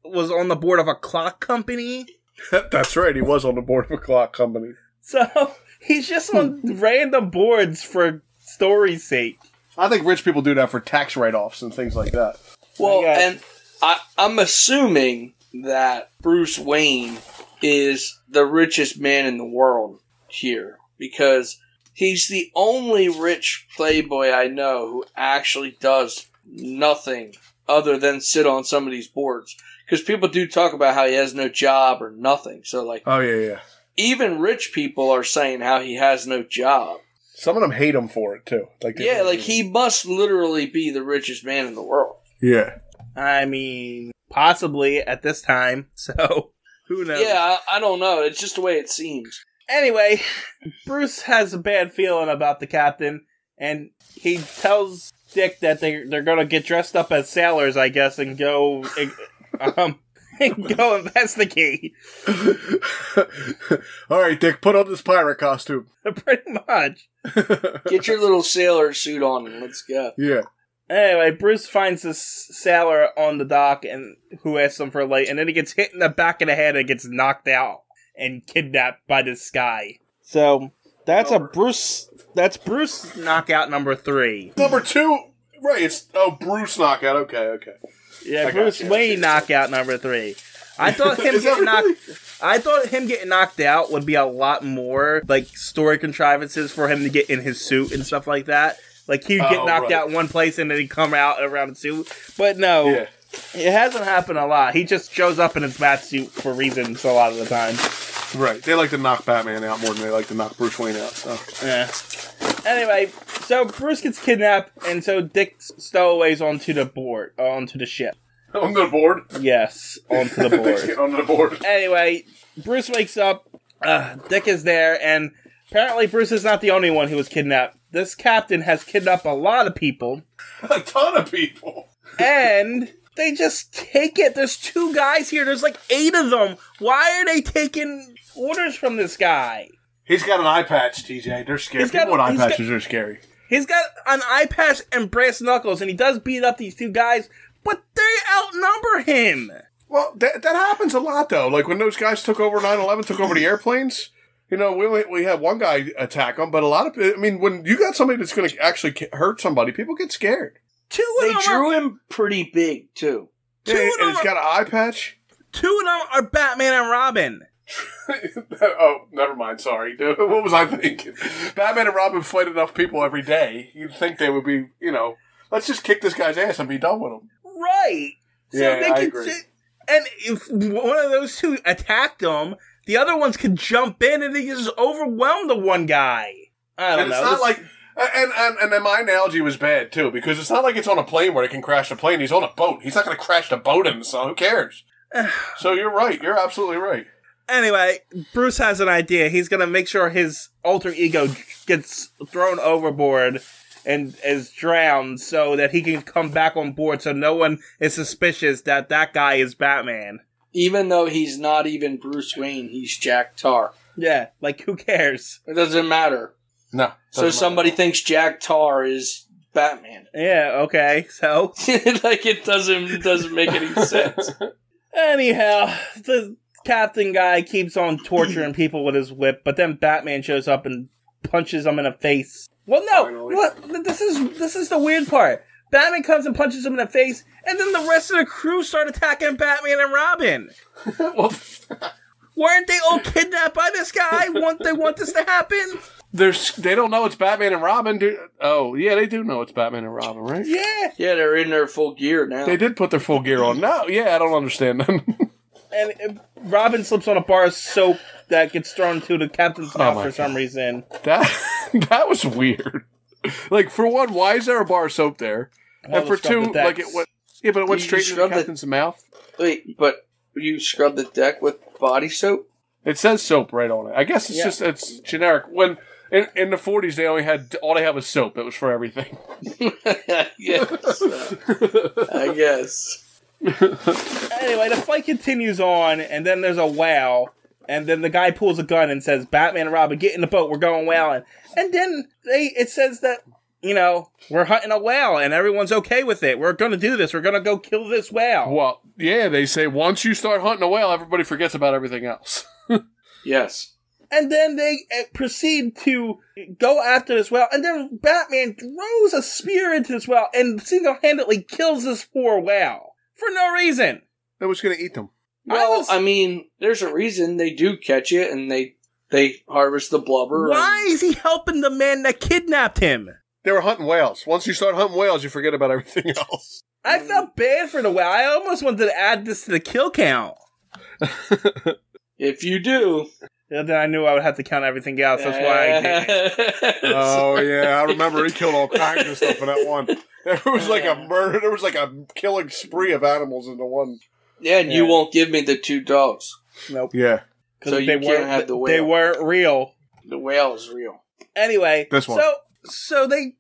was on the board of a clock company. That's right, he was on the board of a clock company. So, he's just on random boards for story's sake. I think rich people do that for tax write-offs and things like that. Well, and I'm assuming that Bruce Wayne is the richest man in the world here. Because he's the only rich playboy I know who actually does nothing other than sit on some of these boards. Because people do talk about how he has no job or nothing. So, oh, yeah. Even rich people are saying how he has no job. Some of them hate him for it, too. He must literally be the richest man in the world. Yeah. I mean, possibly at this time, so who knows? Yeah, I don't know. It's just the way it seems. Anyway, Bruce has a bad feeling about the captain, and he tells Dick that they're going to get dressed up as sailors, I guess, and go go investigate. All right, Dick, put on this pirate costume. Pretty much. Get your little sailor suit on and let's go. Yeah. Anyway, Bruce finds this sailor on the dock and who asks him for a light, and then he gets hit in the back of the head and gets knocked out and kidnapped by this guy. So that's Bruce knockout number 3. Number 2, right? It's Bruce knockout. Okay. Yeah, Bruce Wayne knockout number 3. I thought him getting knocked out would be a lot more story contrivances for him to get in his suit and stuff like that. He'd get knocked out in one place and then he'd come out around the suit. But no, It hasn't happened a lot. He just shows up in his bat suit for reasons a lot of the time. Right. They like to knock Batman out more than they like to knock Bruce Wayne out. So. Yeah. Anyway, so Bruce gets kidnapped, and so Dick stowaways onto the ship. On the board? Yes, onto the board. On the board. Anyway, Bruce wakes up. Dick is there, and apparently Bruce is not the only one who was kidnapped. This captain has kidnapped a lot of people. A ton of people. And they just take it. There's 2 guys here. There's 8 of them. Why are they taking orders from this guy? He's got an eye patch, TJ. They're scary. People with eye patches are scary. He's got an eye patch and brass knuckles, and he does beat up these 2 guys, but they outnumber him. Well, that happens a lot, though. When those guys took over 9/11, took over the airplanes, we had one guy attack them, but a lot of when you got somebody that's going to actually hurt somebody, people get scared. They drew him pretty big, too. And he's got an eye patch? 2 of them are Batman and Robin. Oh, never mind. Sorry. What was I thinking? Batman and Robin fight enough people every day. You'd think they would be, let's just kick this guy's ass and be done with him. Right. So I agree. And if one of those 2 attacked them, the other ones could jump in and they just overwhelm the one guy. I don't know. It's not And then my analogy was bad, too, because it's not like it's on a plane where it can crash the plane. He's on a boat. He's not going to crash the boat in the sun. Who cares? So you're right. You're absolutely right. Anyway, Bruce has an idea. He's going to make sure his alter ego gets thrown overboard and is drowned so that he can come back on board so no one is suspicious that guy is Batman. Even though he's not even Bruce Wayne, he's Jack Tar. Yeah, who cares? It doesn't matter. No. So somebody thinks Jack Tar is Batman. Yeah, okay, so. It doesn't make any sense. Anyhow, the captain guy keeps on torturing people with his whip, but then Batman shows up and punches him in the face. Well, no, Finally. What? This is the weird part. Batman comes and punches him in the face, and then the rest of the crew start attacking Batman and Robin. Weren't they all kidnapped by this guy? They want this to happen? They don't know it's Batman and Robin, dude. Oh, yeah, they do know it's Batman and Robin, right? Yeah. Yeah, they're in their full gear now. They did put their full gear on. No, yeah, I don't understand them. And Robin slips on a bar of soap that gets thrown into the captain's mouth for some reason. That was weird. Like, for one, why is there a bar of soap there? And for two, like, it went... Yeah, but it went straight into the captain's mouth. Wait, but you scrub the deck with body soap? It says soap right on it. I guess it's it's generic. When in the 40s, they only had all they had was soap. It was for everything. Yes. I guess. Anyway, the fight continues on, and then there's a whale, and then the guy pulls a gun and says, "Batman and Robin, get in the boat. We're going whaling." And then it says that, you know, we're hunting a whale, and everyone's okay with it. We're going to do this. We're going to go kill this whale. Well, yeah, they say once you start hunting a whale, everybody forgets about everything else. Yes. And then they proceed to go after this whale, and then Batman throws a spear into this whale and single-handedly kills this poor whale for no reason. They was going to eat them. Well, I mean, there's a reason they do catch it, and they harvest the blubber. Why is he helping the man that kidnapped him? They were hunting whales. Once you start hunting whales, you forget about everything else. I felt bad for the whale. I almost wanted to add this to the kill count. If you do... Then I knew I would have to count everything else. That's why I did. Oh, yeah. I remember he killed all kinds of stuff in that one. There was like a murder. There was like a killing spree of animals in the one. Yeah, and you won't give me the 2 dogs. Nope. Yeah. So you can't have the whale. They weren't real. The whale is real. Anyway. This one. So they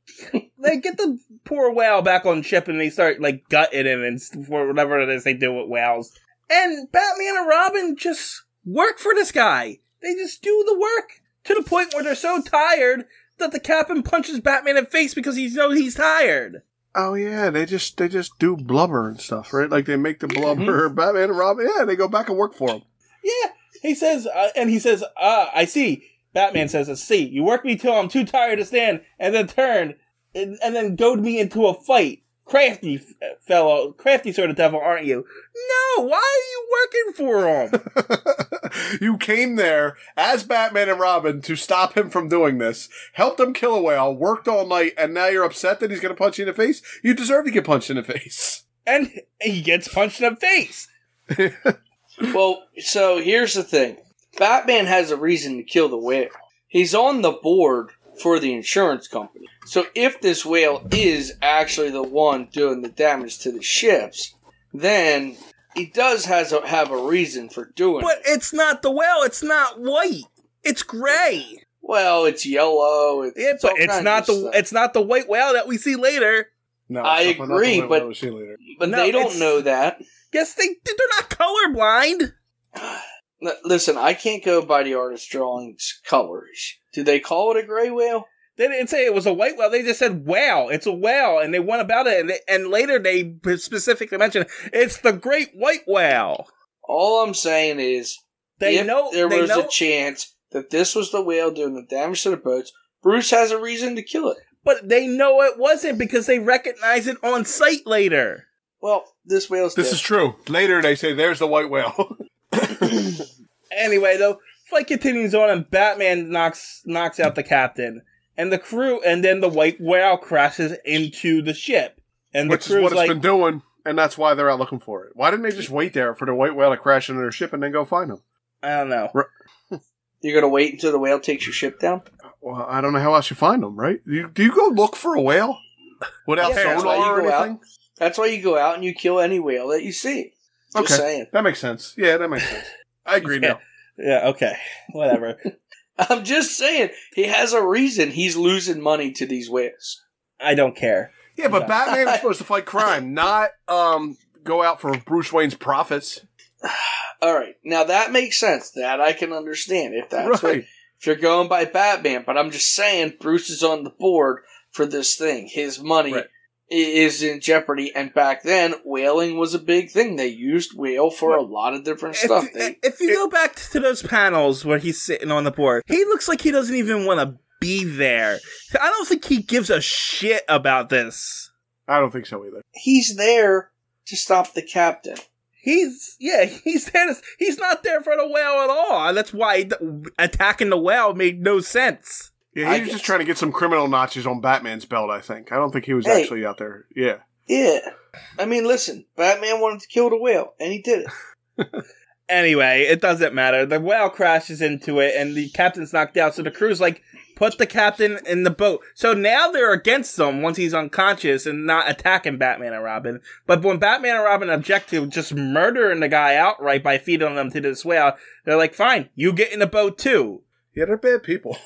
get the poor whale back on ship and they start like gutting him and for whatever it is they do with whales. And Batman and Robin just work for this guy. They just do the work to the point where they're so tired that the captain punches Batman in the face because he knows he's tired. Oh yeah, they just do blubber and stuff, right? Like they make the blubber. Batman and Robin, yeah, they go back and work for him. Yeah, he says, I see. Batman says, I see. You work me till I'm too tired to stand, and then turn, and then goad me into a fight. Crafty sort of devil, aren't you? No, why are you working for him? You came there as Batman and Robin to stop him from doing this, helped him kill a whale, worked all night, and now you're upset that he's going to punch you in the face? You deserve to get punched in the face. And he gets punched in the face. Well, so here's the thing. Batman has a reason to kill the whale. He's on the board for the insurance company. So if this whale is actually the one doing the damage to the ships, then he does have a reason for doing it. But it's not the whale. It's not white. It's gray. Well, it's yellow. But it's not the white whale that we see later. No, I agree, but they don't know that. Yes, they're not colorblind. Listen, I can't go by the artist's drawings colors. Did they call it a gray whale? They didn't say it was a white whale. They just said whale. It's a whale, and they went about it. And later they specifically mentioned it's the great white whale. All I'm saying is, there was a chance that this was the whale doing the damage to the boats, Bruce has a reason to kill it. But they know it wasn't because they recognize it on sight later. Well, this whale's dead. This is true. Later they say, there's the white whale. Anyway, though, fight continues on and Batman knocks out the captain. And the crew, and then the white whale crashes into the ship. And Which is what it's been doing, and that's why they're out looking for it. Why didn't they just wait there for the white whale to crash into their ship and then go find them? I don't know. You're going to wait until the whale takes your ship down? Well, I don't know how else you find them, right? Do you go look for a whale? Without sonar or anything? That's why you go out and you kill any whale that you see. Just saying. That makes sense. Yeah, that makes sense. I agree now. Yeah, okay. Whatever. I'm just saying, he has a reason he's losing money to these whales. I don't care. Yeah, but Batman is supposed to fight crime, not go out for Bruce Wayne's profits. All right, now that makes sense. That I can understand if that's right. If you're going by Batman, but I'm just saying Bruce is on the board for this thing. His money is in jeopardy, and back then, whaling was a big thing. They used whale for a lot of different stuff. If you go back to those panels where he's sitting on the board, he looks like he doesn't even want to be there. I don't think he gives a shit about this. I don't think so either. He's there to stop the captain. He's there. He's not there for the whale at all. That's why attacking the whale made no sense. Yeah, he was just trying to get some criminal notches on Batman's belt, I think. I don't think he was actually out there. Yeah. Yeah. I mean, listen, Batman wanted to kill the whale, and he did it. Anyway, it doesn't matter. The whale crashes into it, and the captain's knocked out, so the crew's like, put the captain in the boat. So now they're against him once he's unconscious and not attacking Batman and Robin. But when Batman and Robin object to just murdering the guy outright by feeding him to this whale, they're like, fine, you get in the boat too. Yeah, they're bad people.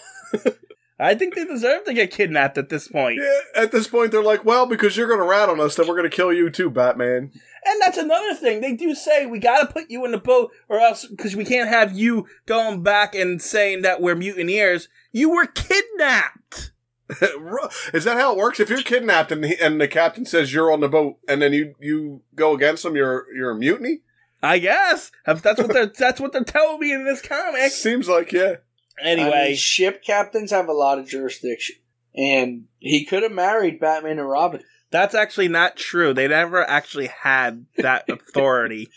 I think they deserve to get kidnapped at this point. Yeah, at this point, they're like, well, because you're going to rat on us, then we're going to kill you too, Batman. And that's another thing. They do say, we got to put you in the boat or else, because we can't have you going back and saying that we're mutineers. You were kidnapped. Is that how it works? If you're kidnapped and the captain says you're on the boat and then you go against him, you're a mutiny? I guess. That's what they're telling me in this comic. Seems like, yeah. Anyway. I mean, ship captains have a lot of jurisdiction. And he could have married Batman and Robin. That's actually not true. They never actually had that authority.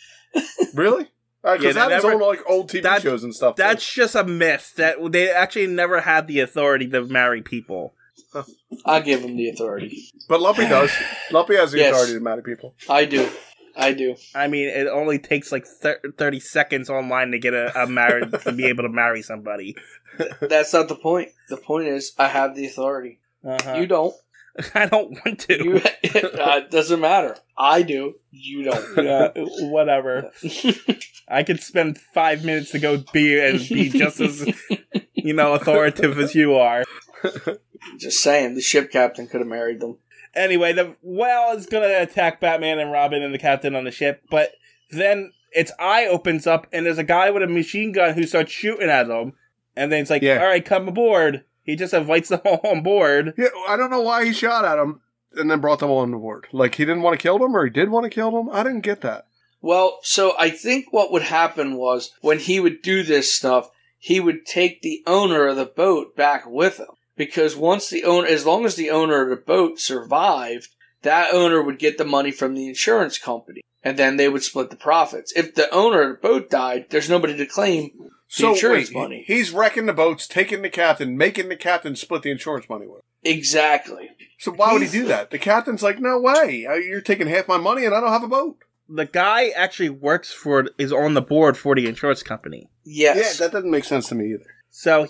Really? Because that is on like old TV shows and stuff. That's just a myth. That they actually never had the authority to marry people. I'll give him the authority. But Lumpy does. Lumpy has the authority to marry people. I do. I mean, it only takes like 30 seconds online to get a marriage to be able to marry somebody. That's not the point. The point is, I have the authority. Uh-huh. You don't. I don't want to. It doesn't matter. I do. You don't. Yeah, whatever. I could spend 5 minutes to go be just as, authoritative as you are. Just saying, the ship captain could have married them. Anyway, the whale is going to attack Batman and Robin and the captain on the ship, but then its eye opens up and there's a guy with a machine gun who starts shooting at them, and then it's like, all right, come aboard. He just invites them all on board. Yeah, I don't know why he shot at them and then brought them on board. Like, he didn't want to kill them or he did want to kill them? I didn't get that. Well, so I think what would happen was when he would do this stuff, he would take the owner of the boat back with him. Because as long as the owner of the boat survived, that owner would get the money from the insurance company. And then they would split the profits. If the owner of the boat died, there's nobody to claim the insurance money. He's wrecking the boats, taking the captain, making the captain split the insurance money with him. Exactly. So why would he do that? The captain's like, no way. You're taking half my money and I don't have a boat. The guy actually is on the board for the insurance company. Yes. Yeah, that doesn't make sense to me either. So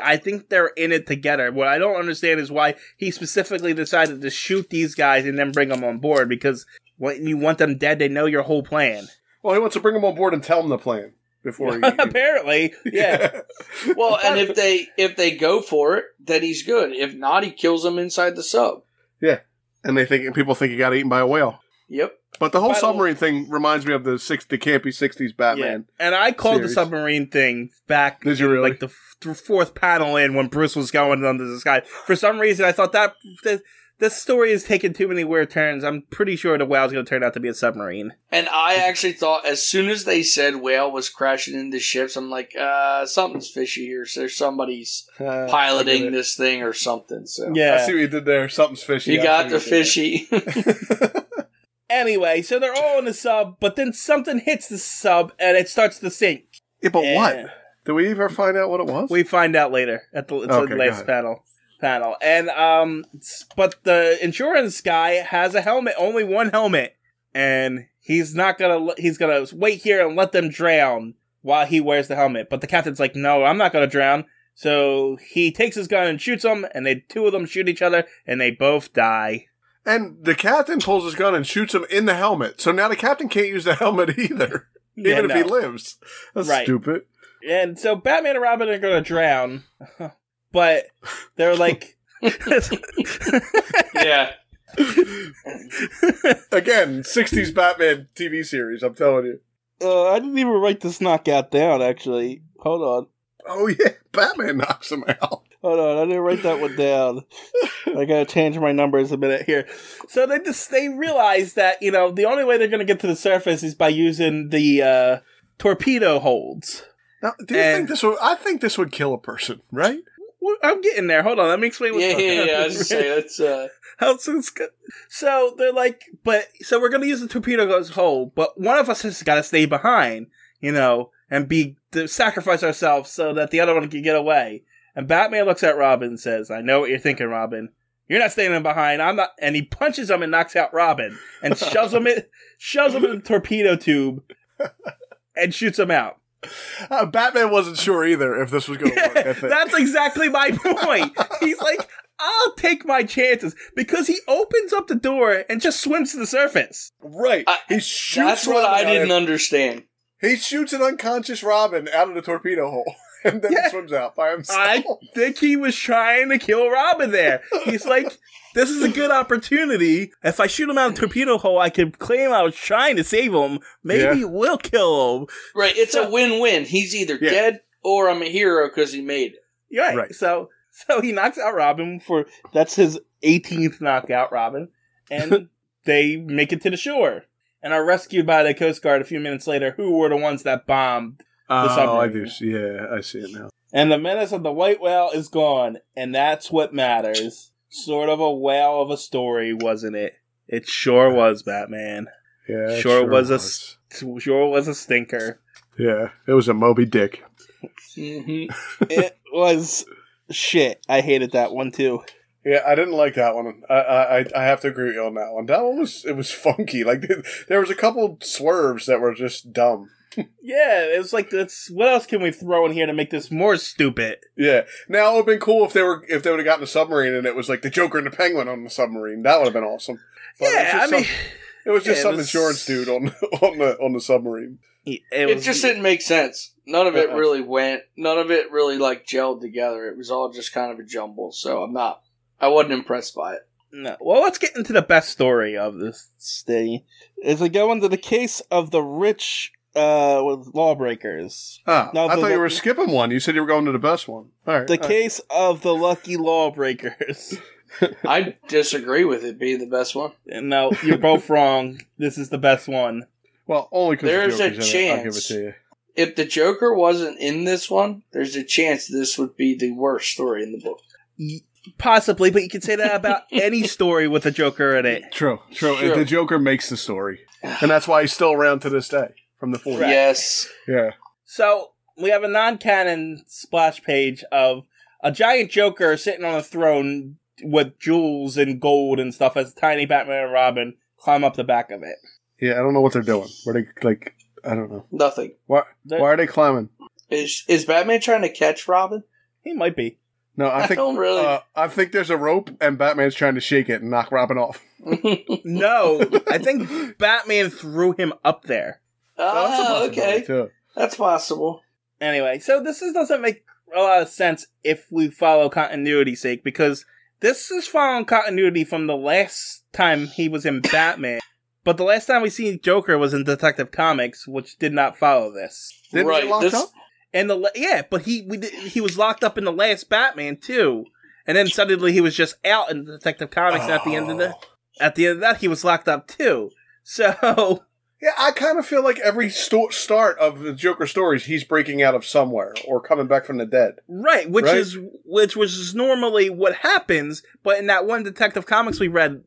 I think they're in it together. What I don't understand is why he specifically decided to shoot these guys and then bring them on board, because when you want them dead, they know your whole plan. Well, he wants to bring them on board and tell them the plan before he... Apparently, yeah. Well, and if they go for it, then he's good. If not, he kills them inside the sub. Yeah. And people think he got eaten by a whale. Yep. But the whole submarine thing reminds me of the campy 60s Batman. Yeah. And I called the submarine thing back Did you really? Like the fourth panel in when Bruce was going under the sky. For some reason, I thought that this story is taking too many weird turns. I'm pretty sure the whale's going to turn out to be a submarine. And I actually thought, as soon as they said whale was crashing into ships, I'm like, something's fishy here. So there's somebody's piloting this thing or something. So yeah. I see what you did there. Something's fishy. You got the fishy. Anyway, so they're all in the sub, but then something hits the sub and it starts to sink. Yeah, but what? Did we ever find out what it was? We find out later at the last panel. And but the insurance guy has a helmet, only one helmet, and he's gonna wait here and let them drown while he wears the helmet. But the captain's like, no, I'm not gonna drown. So he takes his gun and shoots them, and two of them shoot each other, and they both die. And the captain pulls his gun and shoots him in the helmet. So now the captain can't use the helmet either, even if he lives. That's stupid. And so Batman and Robin are going to drown, but they're like... Yeah. Again, 60s Batman TV series, I'm telling you. I didn't even write this knockout down, actually. Hold on. Oh, yeah. Batman knocks him out. Hold on, I didn't write that one down. I gotta change my numbers a minute here. So they realize that, the only way they're gonna get to the surface is by using the torpedo holds. Now, do you think this would... I think this would kill a person, right? I'm getting there. Hold on, let me explain what's going on. Yeah. I was just saying, that's, So they're like, so we're going to use the torpedo hole, but one of us has got to stay behind, and to sacrifice ourselves so that the other one can get away. And Batman looks at Robin and says, I know what you're thinking, Robin. You're not standing behind. I'm not. And he punches him and knocks out Robin and shoves him in the torpedo tube and shoots him out. Batman wasn't sure either if this was going to work. I think. That's exactly my point. He's like, I'll take my chances because he opens up the door and just swims to the surface. Right. He shoots. That's what I didn't understand. He shoots an unconscious Robin out of the torpedo hole. And then he swims out by himself. I think he was trying to kill Robin there. He's like, this is a good opportunity. If I shoot him out of the torpedo hole, I can claim I was trying to save him. Maybe we'll kill him. Right, it's a win-win. He's either dead or I'm a hero because he made it. Right. So he knocks out Robin that's his 18th knockout, Robin. And they make it to the shore. And are rescued by the Coast Guard a few minutes later, who were the ones that bombed the submarine. I do. Yeah, I see it now. And the menace of the white whale is gone, and that's what matters. Sort of a whale of a story, wasn't it? It sure was, Batman. Yeah, it sure was a stinker. Yeah, it was a Moby Dick. Mm-hmm. It was shit. I hated that one too. Yeah, I didn't like that one. I have to agree with you on that one. That one was funky. Like there was a couple swerves that were just dumb. Yeah, it was like, what else can we throw in here to make this more stupid? Yeah. Now it would have been cool if they would have gotten a submarine and it was like the Joker and the Penguin on the submarine. That would have been awesome. But it was just some insurance dude on the submarine. It just didn't make sense. None of it really went. None of it really gelled together. It was all just kind of a jumble. So I wasn't impressed by it. No. Well, let's get into the best story of this thing. As we go into the case of the rich with lawbreakers. I thought you were skipping one. You said you were going to the best one. All right. The case of the lucky lawbreakers. I disagree with it being the best one. No, you're both wrong. This is the best one. Well, only because there's a chance. I'll give it to you. If the Joker wasn't in this one, there's a chance this would be the worst story in the book. Possibly, but you can say that about any story with a Joker in it. True. The Joker makes the story. And that's why he's still around to this day. From the 40s. Yes. Yeah. So, we have a non-canon splash page of a giant Joker sitting on a throne with jewels and gold and stuff as tiny Batman and Robin climb up the back of it. Yeah, I don't know what they're doing. Were they, I don't know. Nothing. Why are they climbing? Is Batman trying to catch Robin? He might be. No, I think don't really. I think there's a rope and Batman's trying to shake it and knock Robin off. No, I think Batman threw him up there. Oh, okay. Too. That's possible. Anyway, so this doesn't make a lot of sense if we follow continuity's sake, because this is following continuity from the last time he was in Batman. But the last time we seen Joker was in Detective Comics, which did not follow this. Didn't he get locked up? And but he was locked up in the last Batman too, and then suddenly he was just out in Detective Comics. And at the end of that, he was locked up too. So yeah, I kind of feel like every start of the Joker stories, he's breaking out of somewhere or coming back from the dead. Right, which was normally what happens. But in that one Detective Comics we read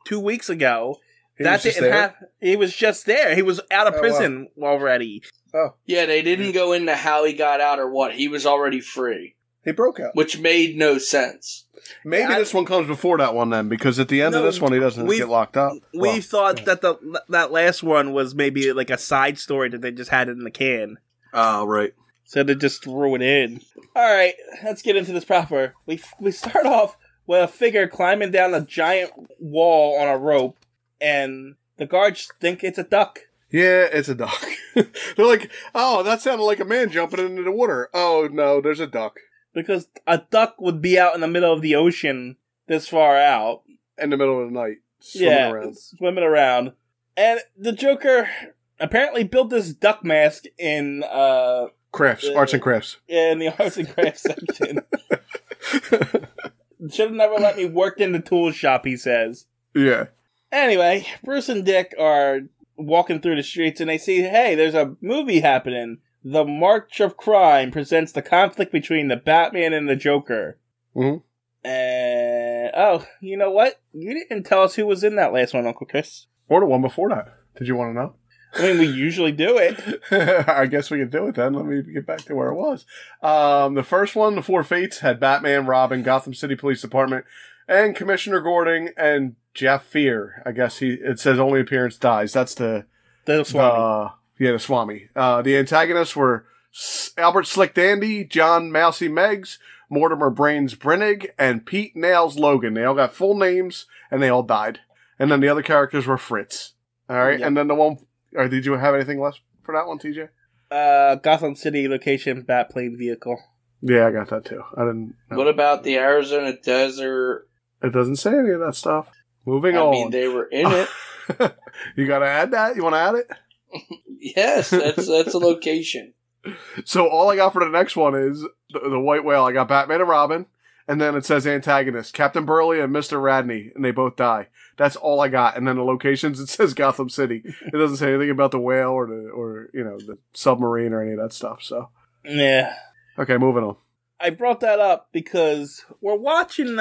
2 weeks ago, that didn't happen. He was just there. He was out of prison already. Oh. Yeah, they didn't go into how he got out or what. He was already free. He broke out. Which made no sense. Maybe this one comes before that one then, because at the end of this one, he doesn't get locked up. We thought that that last one was maybe like a side story that they just had in the can. Oh, right. So they just threw it in. All right, let's get into this proper. We start off with a figure climbing down a giant wall on a rope, and the guards think it's a duck. Yeah, it's a duck. They're like, oh, that sounded like a man jumping into the water. Oh, no, there's a duck. Because a duck would be out in the middle of the ocean this far out. In the middle of the night. Swimming around. And the Joker apparently built this duck mask in... crafts. Arts and crafts. Yeah, in the arts and crafts section. Should have never let me work in the tool shop, he says. Yeah. Anyway, Bruce and Dick are walking through the streets and they see, hey, there's a movie happening. The March of Crime presents the conflict between the Batman and the Joker. Mm-hmm. And, you know what? You didn't tell us who was in that last one, Uncle Chris. Or the one before that. Did you want to know? I mean, we usually do it. I guess we can do it then. Let me get back to where it was. The first one, The Four Fates, had Batman, Robin, Gotham City Police Department, and Commissioner Gordon and Jeff Fear. I guess it says only appearance dies. That's the Swami. The Swami. The antagonists were Albert Slick Dandy, John Mousy Meggs, Mortimer Brains Brennig, and Pete Nails Logan. They all got full names, and they all died. And then the other characters were Fritz. All right, and then the one... Or did you have anything left for that one, TJ? Gotham City location, Batplane vehicle. Yeah, I got that too. I didn't know. What about the Arizona desert? It doesn't say any of that stuff. Moving on. I mean, they were in it. You gotta add that? You want to add it? Yes, that's a location. So all I got for the next one is the White Whale. I got Batman and Robin, and then it says antagonist, Captain Burley and Mr. Radney, and they both die. That's all I got. And then the locations, it says Gotham City. It doesn't say anything about the whale or the submarine or any of that stuff. So yeah. Okay, moving on. I brought that up because we're watching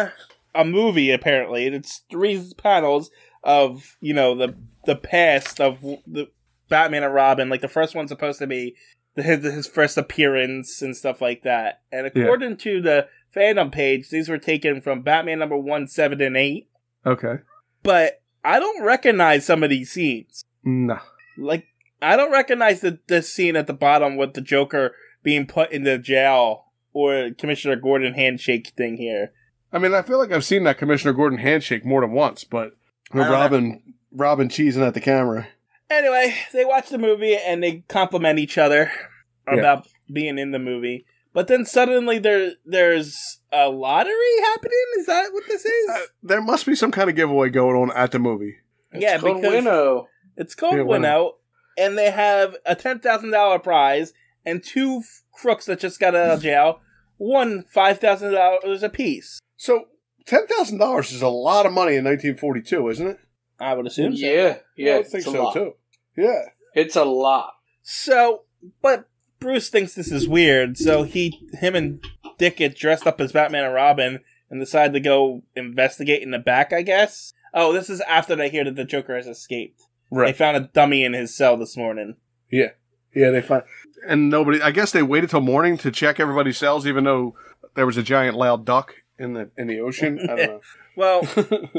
a movie. Apparently, it's 3 panels of the past of the Batman and Robin. Like the first one's supposed to be his first appearance and stuff like that. And according to the fandom page, these were taken from Batman number 1, 7, and 8. Okay. But I don't recognize some of these scenes. No. Like, I don't recognize the scene at the bottom with the Joker being put into jail or Commissioner Gordon handshake thing here. I mean, I feel like I've seen that Commissioner Gordon handshake more than once, but Robin cheesing at the camera. Anyway, they watch the movie and they compliment each other about being in the movie. But then suddenly there's a lottery happening? Is that what this is? There must be some kind of giveaway going on at the movie. It's called Winnow. It's called Winnow. And they have a $10,000 prize and 2 crooks that just got out of jail won $5,000 apiece. So $10,000 is a lot of money in 1942, isn't it? I would assume so. Yeah. I would think so too. Yeah. It's a lot. So, but Bruce thinks this is weird, so him and Dick get dressed up as Batman and Robin and decide to go investigate in the back, I guess. Oh, this is after they hear that the Joker has escaped. Right. They found a dummy in his cell this morning. Yeah. Yeah, they find... And nobody... I guess they waited till morning to check everybody's cells, even though there was a giant loud duck in the ocean. I don't know. Well,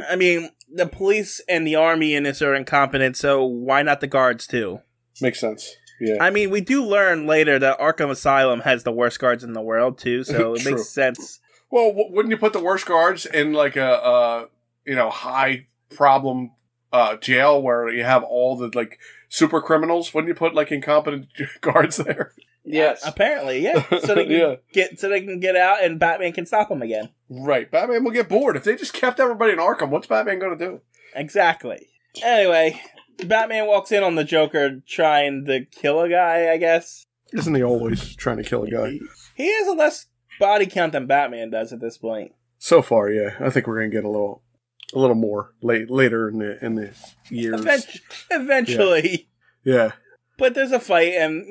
I mean, the police and the army in this are incompetent, so why not the guards, too? Makes sense. Yeah. I mean, we do learn later that Arkham Asylum has the worst guards in the world, too, so it makes sense. Well, wouldn't you put the worst guards in, like, a high problem jail where you have all the, like, super criminals? Wouldn't you put, like, incompetent guards there? Yes. Apparently, yeah. So they can get out and Batman can stop them again. Right. Batman will get bored. If they just kept everybody in Arkham, what's Batman going to do? Exactly. Anyway... Batman walks in on the Joker trying to kill a guy, I guess. Isn't he always trying to kill a guy? He has a less body count than Batman does at this point. So far, yeah. I think we're going to get a little more later in the years. Eventually. Yeah. But there's a fight, and,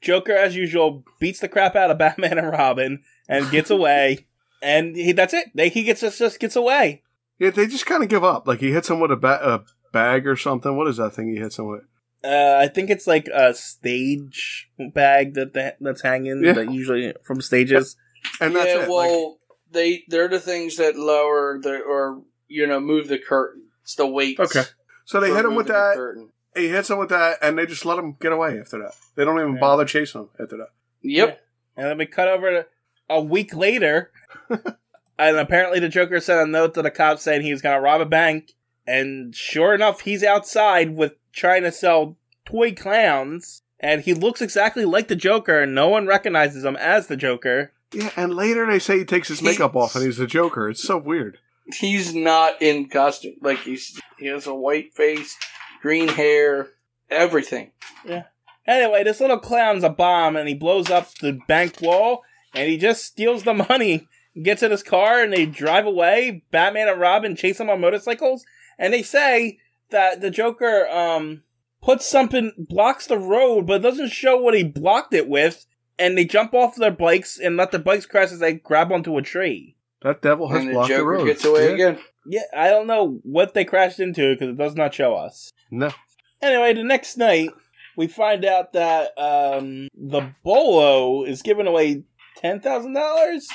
Joker, as usual, beats the crap out of Batman and Robin and gets away. And that's it. He just gets away. Yeah, they just kind of give up. Like, he hits him with a bag or something. What is that thing he hits him with? I think it's like a stage bag that's hanging, that usually from stages. And that's it. Well, they're the things that lower move the curtain. It's the weights. Okay. So they hit him with that. He hits him with that, and they just let him get away after that. They don't even bother chasing him after that. Yep. Yeah. And then we cut over to a week later, and apparently the Joker sent a note to the cops saying he was going to rob a bank. And sure enough, he's outside trying to sell toy clowns. And he looks exactly like the Joker, and no one recognizes him as the Joker. Yeah, and later they say he takes his makeup off and he's the Joker. It's so weird. He's not in costume. Like, he has a white face, green hair, everything. Yeah. Anyway, this little clown's a bomb, and he blows up the bank wall, and he just steals the money, gets in his car, and they drive away. Batman and Robin chase him on motorcycles. And they say that the Joker blocks the road, but doesn't show what he blocked it with. And they jump off their bikes and let their bikes crash as they grab onto a tree. That devil has and the blocked the Joker road. gets away again. Yeah, I don't know what they crashed into because it does not show us. No. Anyway, the next night, we find out that the Bolo is giving away $10,000?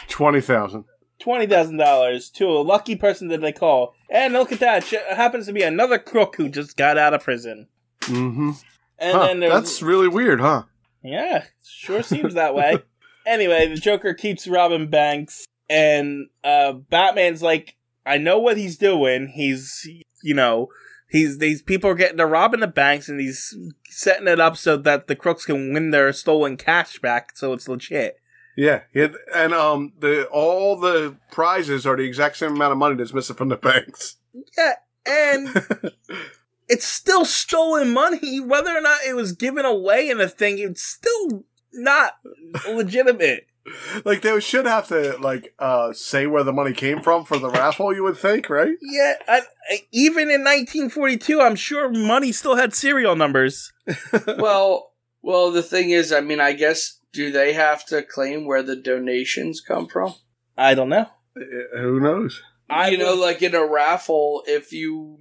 $20,000. $20,000 to a lucky person that they call. And look at that. It happens to be another crook who just got out of prison. Mm-hmm. And then there's... That's really weird, huh? Yeah, sure seems that way. Anyway, the Joker keeps robbing banks, and Batman's like, I know what he's doing. These people are getting to robbing the banks, and he's setting it up so that the crooks can win their stolen cash back, so it's legit. Yeah, and all the prizes are the exact same amount of money that's missing from the banks. Yeah, and it's still stolen money, whether or not it was given away in a thing. It's still not legitimate. Like, they should have to, say where the money came from for the raffle, you would think, right? Yeah, even in 1942, I'm sure money still had serial numbers. Well, the thing is, I mean, I guess, do they have to claim where the donations come from? I don't know. Who knows? Like in a raffle, if you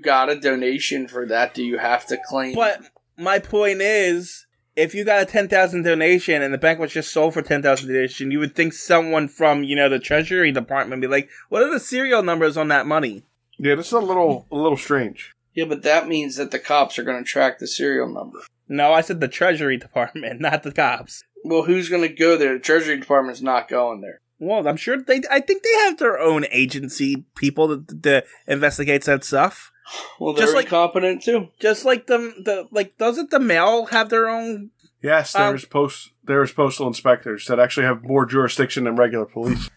got a donation for that, do you have to claim? But my point is, if you got a 10,000 donation and the bank was just sold for 10,000 donation, you would think someone from, the Treasury Department would be like, what are the serial numbers on that money? Yeah, this is a little strange. Yeah, but that means that the cops are going to track the serial number. No, I said the Treasury Department, not the cops. Well, who's going to go there? The Treasury Department's not going there. Well, I'm sure I think they have their own agency people that investigates that stuff. Well, they're incompetent too. Just like doesn't the mail have their own? Yes, there's postal inspectors that actually have more jurisdiction than regular police.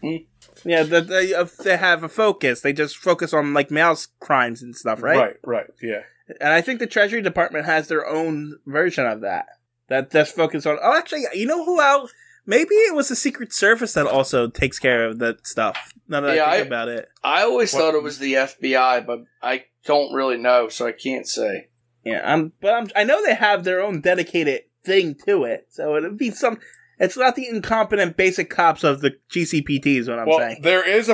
Yeah, they have a focus. They just focus on mail crimes and stuff, right? Right, yeah. And I think the Treasury Department has their own version of that. That just focus on. Oh, actually, you know who else? Maybe it was the Secret Service that also takes care of that stuff. Now that I think about it. I always thought it was the FBI, but I don't really know, so I can't say. Yeah, I know they have their own dedicated thing to it, so it'd be some. It's not the incompetent basic cops of the GCPT, is what I'm saying. There is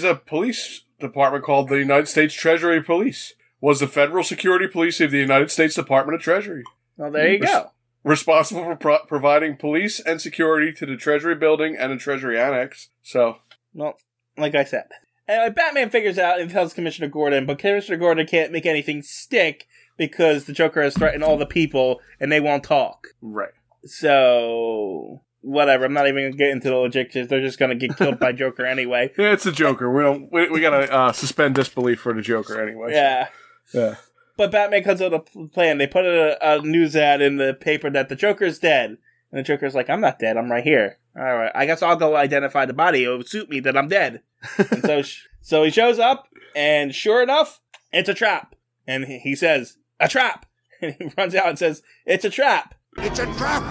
a police department called the United States Treasury Police. Was the Federal Security Police of the United States Department of Treasury. Well, there you go. Responsible for providing police and security to the Treasury Building and the Treasury Annex. So, well, like I said. Anyway, Batman figures out and tells Commissioner Gordon, but Commissioner Gordon can't make anything stick because the Joker has threatened all the people and they won't talk. Right. So, whatever. I'm not even going to get into the logistics. They're just going to get killed by Joker anyway. Yeah, it's the Joker. We got to suspend disbelief for the Joker anyway. Yeah. Yeah. But Batman comes up with a plan. They put a news ad in the paper that the Joker's dead. And the Joker's like, I'm not dead. I'm right here. All right. I guess I'll go identify the body. It would suit me that I'm dead. And so he shows up, and sure enough, it's a trap. And he says, a trap. And he runs out and says, it's a trap. It's a trap.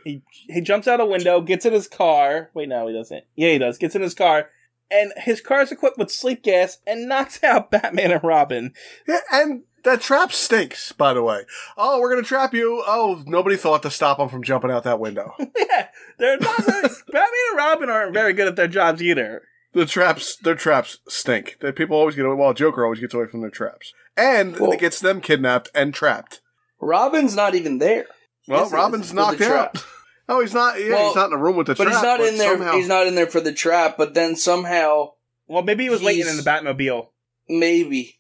He jumps out a window, gets in his car. Wait, no, he doesn't. Yeah, he does. Gets in his car. And his car is equipped with sleep gas and knocks out Batman and Robin. Yeah, and that trap stinks, by the way. Oh, we're going to trap you. Oh, nobody thought to stop them from jumping out that window. Yeah, they're not Batman and Robin aren't very good at their jobs either. Their traps stink. People always get away. Well, Joker always gets away from their traps. And it gets them kidnapped and trapped. Robin's not even there. Well, Robin's knocked out. Oh, he's not. Yeah, he's not in the room with the trap. But he's not in there. Somehow... He's not in there for the trap. But then somehow, well, maybe he was waiting in the Batmobile. Maybe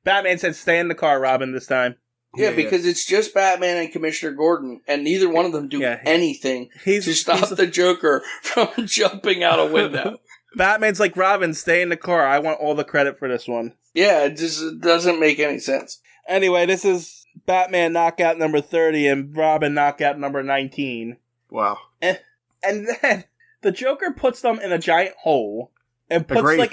Batman said, "Stay in the car, Robin, this time." Yeah, because it's just Batman and Commissioner Gordon, and neither one of them do anything to stop the Joker from jumping out a window. Batman's like, Robin, stay in the car. I want all the credit for this one. Yeah, it just doesn't make any sense. Anyway, this is Batman knockout number 30 and Robin knockout number 19. Wow. And then the Joker puts them in a giant hole and puts a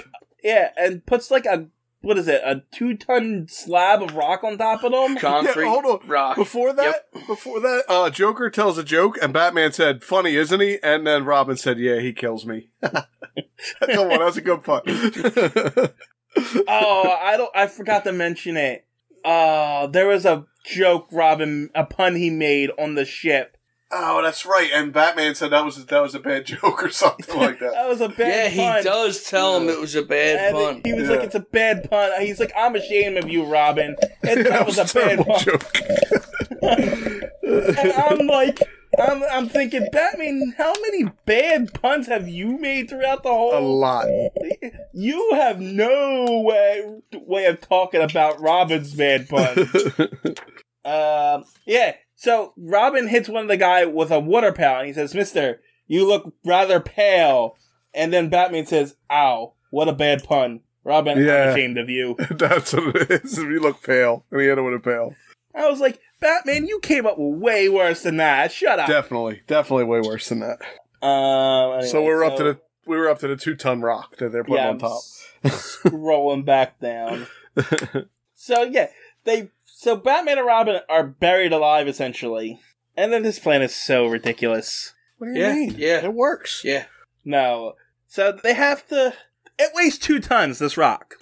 2-ton slab of rock on top of them. Concrete hold on. rock. Before that, Joker tells a joke and Batman said, funny, isn't he? And then Robin said, yeah, he kills me. Come on, that's a good pun. I forgot to mention it. There was a joke, Robin, a pun he made on the ship. Oh, that's right. And Batman said that was a bad joke or something like that. That was a bad pun. Yeah, he does tell him it was a bad pun. He was like, it's a bad pun. He's like, I'm ashamed of you, Robin. And that was a bad pun. Joke. And I'm like, I'm thinking, Batman, how many bad puns have you made throughout the whole... A lot. You have no way of talking about Robin's bad puns. Yeah. So, Robin hits one of the guy with a water pail, and he says, Mister, you look rather pale. And then Batman says, ow, what a bad pun. Robin, I'm ashamed of you. That's what it is. You look pale. And he hit him with a pail. I was like, Batman, you came up with way worse than that. Shut up. Definitely way worse than that. Anyway, so we were up to the 2-ton rock that they're putting on top. Scrolling back down. So, yeah, So Batman and Robin are buried alive, essentially. And then this plan is so ridiculous. What do you mean? Yeah. It works. Yeah. No. So they have to... It weighs 2 tons, this rock.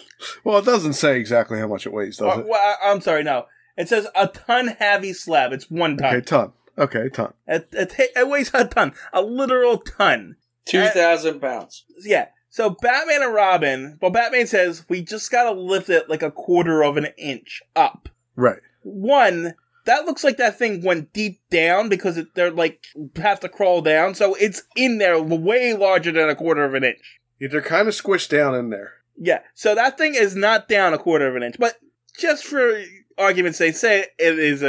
Well, it doesn't say exactly how much it weighs, does it? Well, I'm sorry, no. It says a ton heavy slab. It's 1 ton. Okay, ton. It weighs a ton. A literal ton. 2,000 pounds. Yeah. So Batman and Robin... Well, Batman says, we just gotta lift it like a quarter of an inch up. Right. One, that looks like that thing went deep down because they're like have to crawl down, so it's in there way larger than a quarter of an inch. Yeah, they're kind of squished down in there. Yeah, so that thing is not down a quarter of an inch, but just for argument's sake, say it is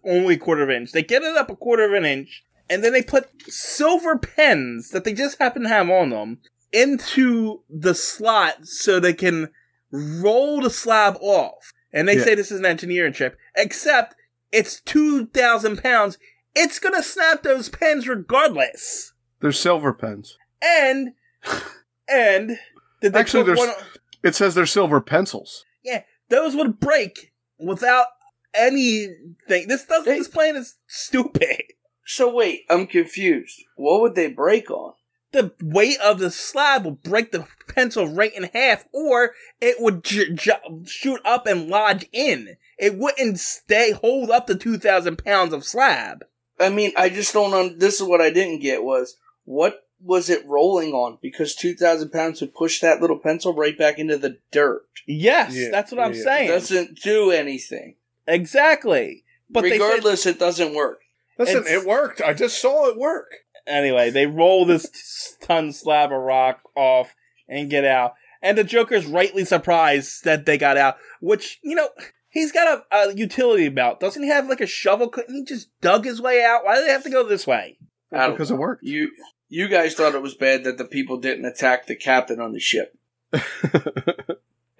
only a quarter of an inch. They get it up a quarter of an inch, and then they put silver pens that they just happen to have on them into the slot so they can roll the slab off. And they say this is an engineering trip, except it's 2,000 pounds. It's going to snap those pens regardless. They're silver pens. And did they actually, it says they're silver pencils. Yeah, those would break without anything. This plan is stupid. So wait, I'm confused. What would they break on? The weight of the slab will break the pencil right in half, or it would shoot up and lodge in. It wouldn't hold up the 2,000 pounds of slab. I mean, I just don't this is what I didn't get was, what was it rolling on? Because 2,000 pounds would push that little pencil right back into the dirt. Yes, that's what I'm saying. It doesn't do anything. Exactly. But regardless, it doesn't work. Listen, it worked. I just saw it work. Anyway, they roll this ton slab of rock off and get out. And the Joker's rightly surprised that they got out. Which, he's got a utility belt. Doesn't he have like a shovel? Couldn't he just dug his way out? Why do they have to go this way? Because it worked. You guys thought it was bad that the people didn't attack the captain on the ship.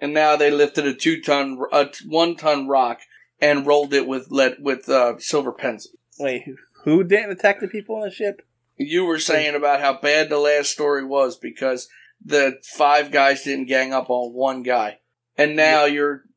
And now they lifted a 1-ton rock and rolled it with silver pencils. Wait, who didn't attack the people on the ship? You were saying about how bad the last story was because the 5 guys didn't gang up on one guy. And now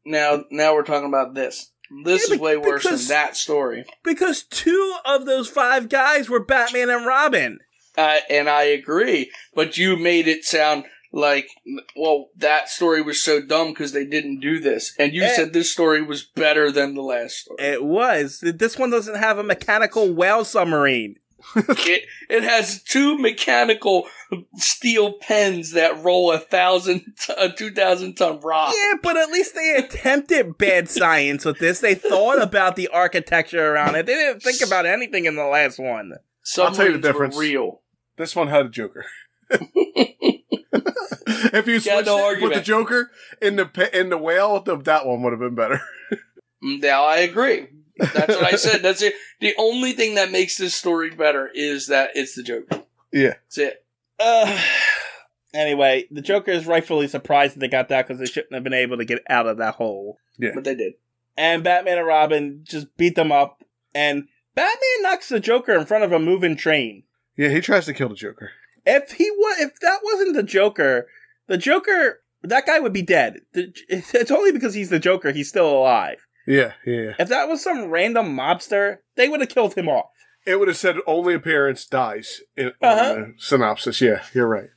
now we're talking about this. This is way worse than that story. Because 2 of those 5 guys were Batman and Robin. And I agree. But you made it sound like, well, that story was so dumb because they didn't do this. And you said this story was better than the last story. It was. This one doesn't have a mechanical whale submarine. It has 2 mechanical steel pens that roll a 2,000-ton rock. Yeah, but at least they attempted bad science with this. They thought about the architecture around it. They didn't think about anything in the last one. I'll tell you the difference. Real. This one had a Joker. If you switched it with the Joker in the whale, that one would have been better. Now I agree. That's what I said. That's it. The only thing that makes this story better is that it's the Joker. Yeah. That's it. Anyway, the Joker is rightfully surprised that they got that because they shouldn't have been able to get out of that hole. Yeah. But they did. And Batman and Robin just beat them up, and Batman knocks the Joker in front of a moving train. Yeah, he tries to kill the Joker. If that wasn't the Joker, that guy would be dead. It's only because he's the Joker he's still alive. Yeah. If that was some random mobster, they would have killed him off. It would have said only appearance dies on the synopsis. Yeah, you're right.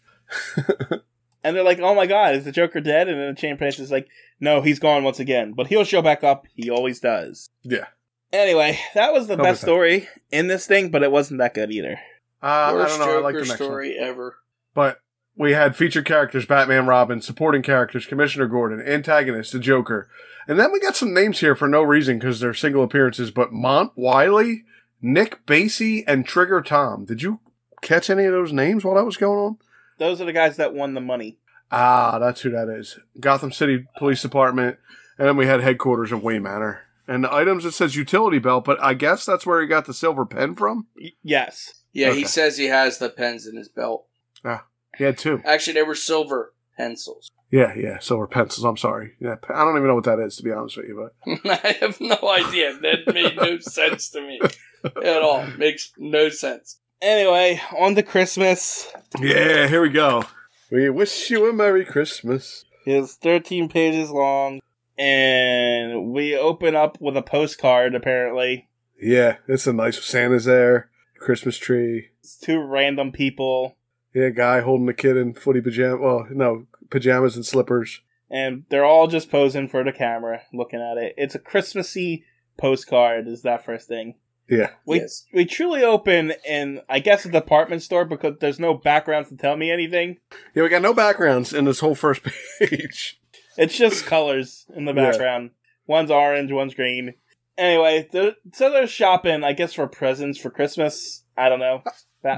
And they're like, oh my god, is the Joker dead? And then the Chain Prince is like, no, he's gone once again. But he'll show back up. He always does. Yeah. Anyway, that was the best story in this thing, but it wasn't that good either. I don't know. Joker I like the next story one. ever. But we had featured characters, Batman, Robin, supporting characters, Commissioner Gordon, antagonist, the Joker. And then we got some names here for no reason because they're single appearances, but Mont Wiley, Nick Basie, and Trigger Tom. Did you catch any of those names while that was going on? Those are the guys that won the money. Ah, that's who that is. Gotham City Police Department. And then we had headquarters in Wayne Manor. And the items, it says utility belt, but I guess that's where he got the silver pen from? Yes. Yeah, okay. He says he has the pens in his belt. Ah, he had two. Actually, they were silver pencils. Yeah, silver pencils. I'm sorry. Yeah, I don't even know what that is, to be honest with you. But I have no idea. That made no sense to me at all. Makes no sense. Anyway, on to Christmas. Yeah, here we go. We wish you a Merry Christmas. It's 13 pages long, and we open up with a postcard, apparently. Yeah, it's a nice Santa's there, Christmas tree. It's two random people. Yeah, guy holding a kid in footy pajamas. Well, no, pajamas and slippers. And they're all just posing for the camera, looking at it. It's a Christmassy postcard, is that first thing. Yeah. We truly open in, I guess, a department store because there's no backgrounds to tell me anything. Yeah, we got no backgrounds in this whole first page. It's just colors in the background. Yeah. One's orange, one's green. Anyway, they're shopping, I guess, for presents for Christmas. I don't know.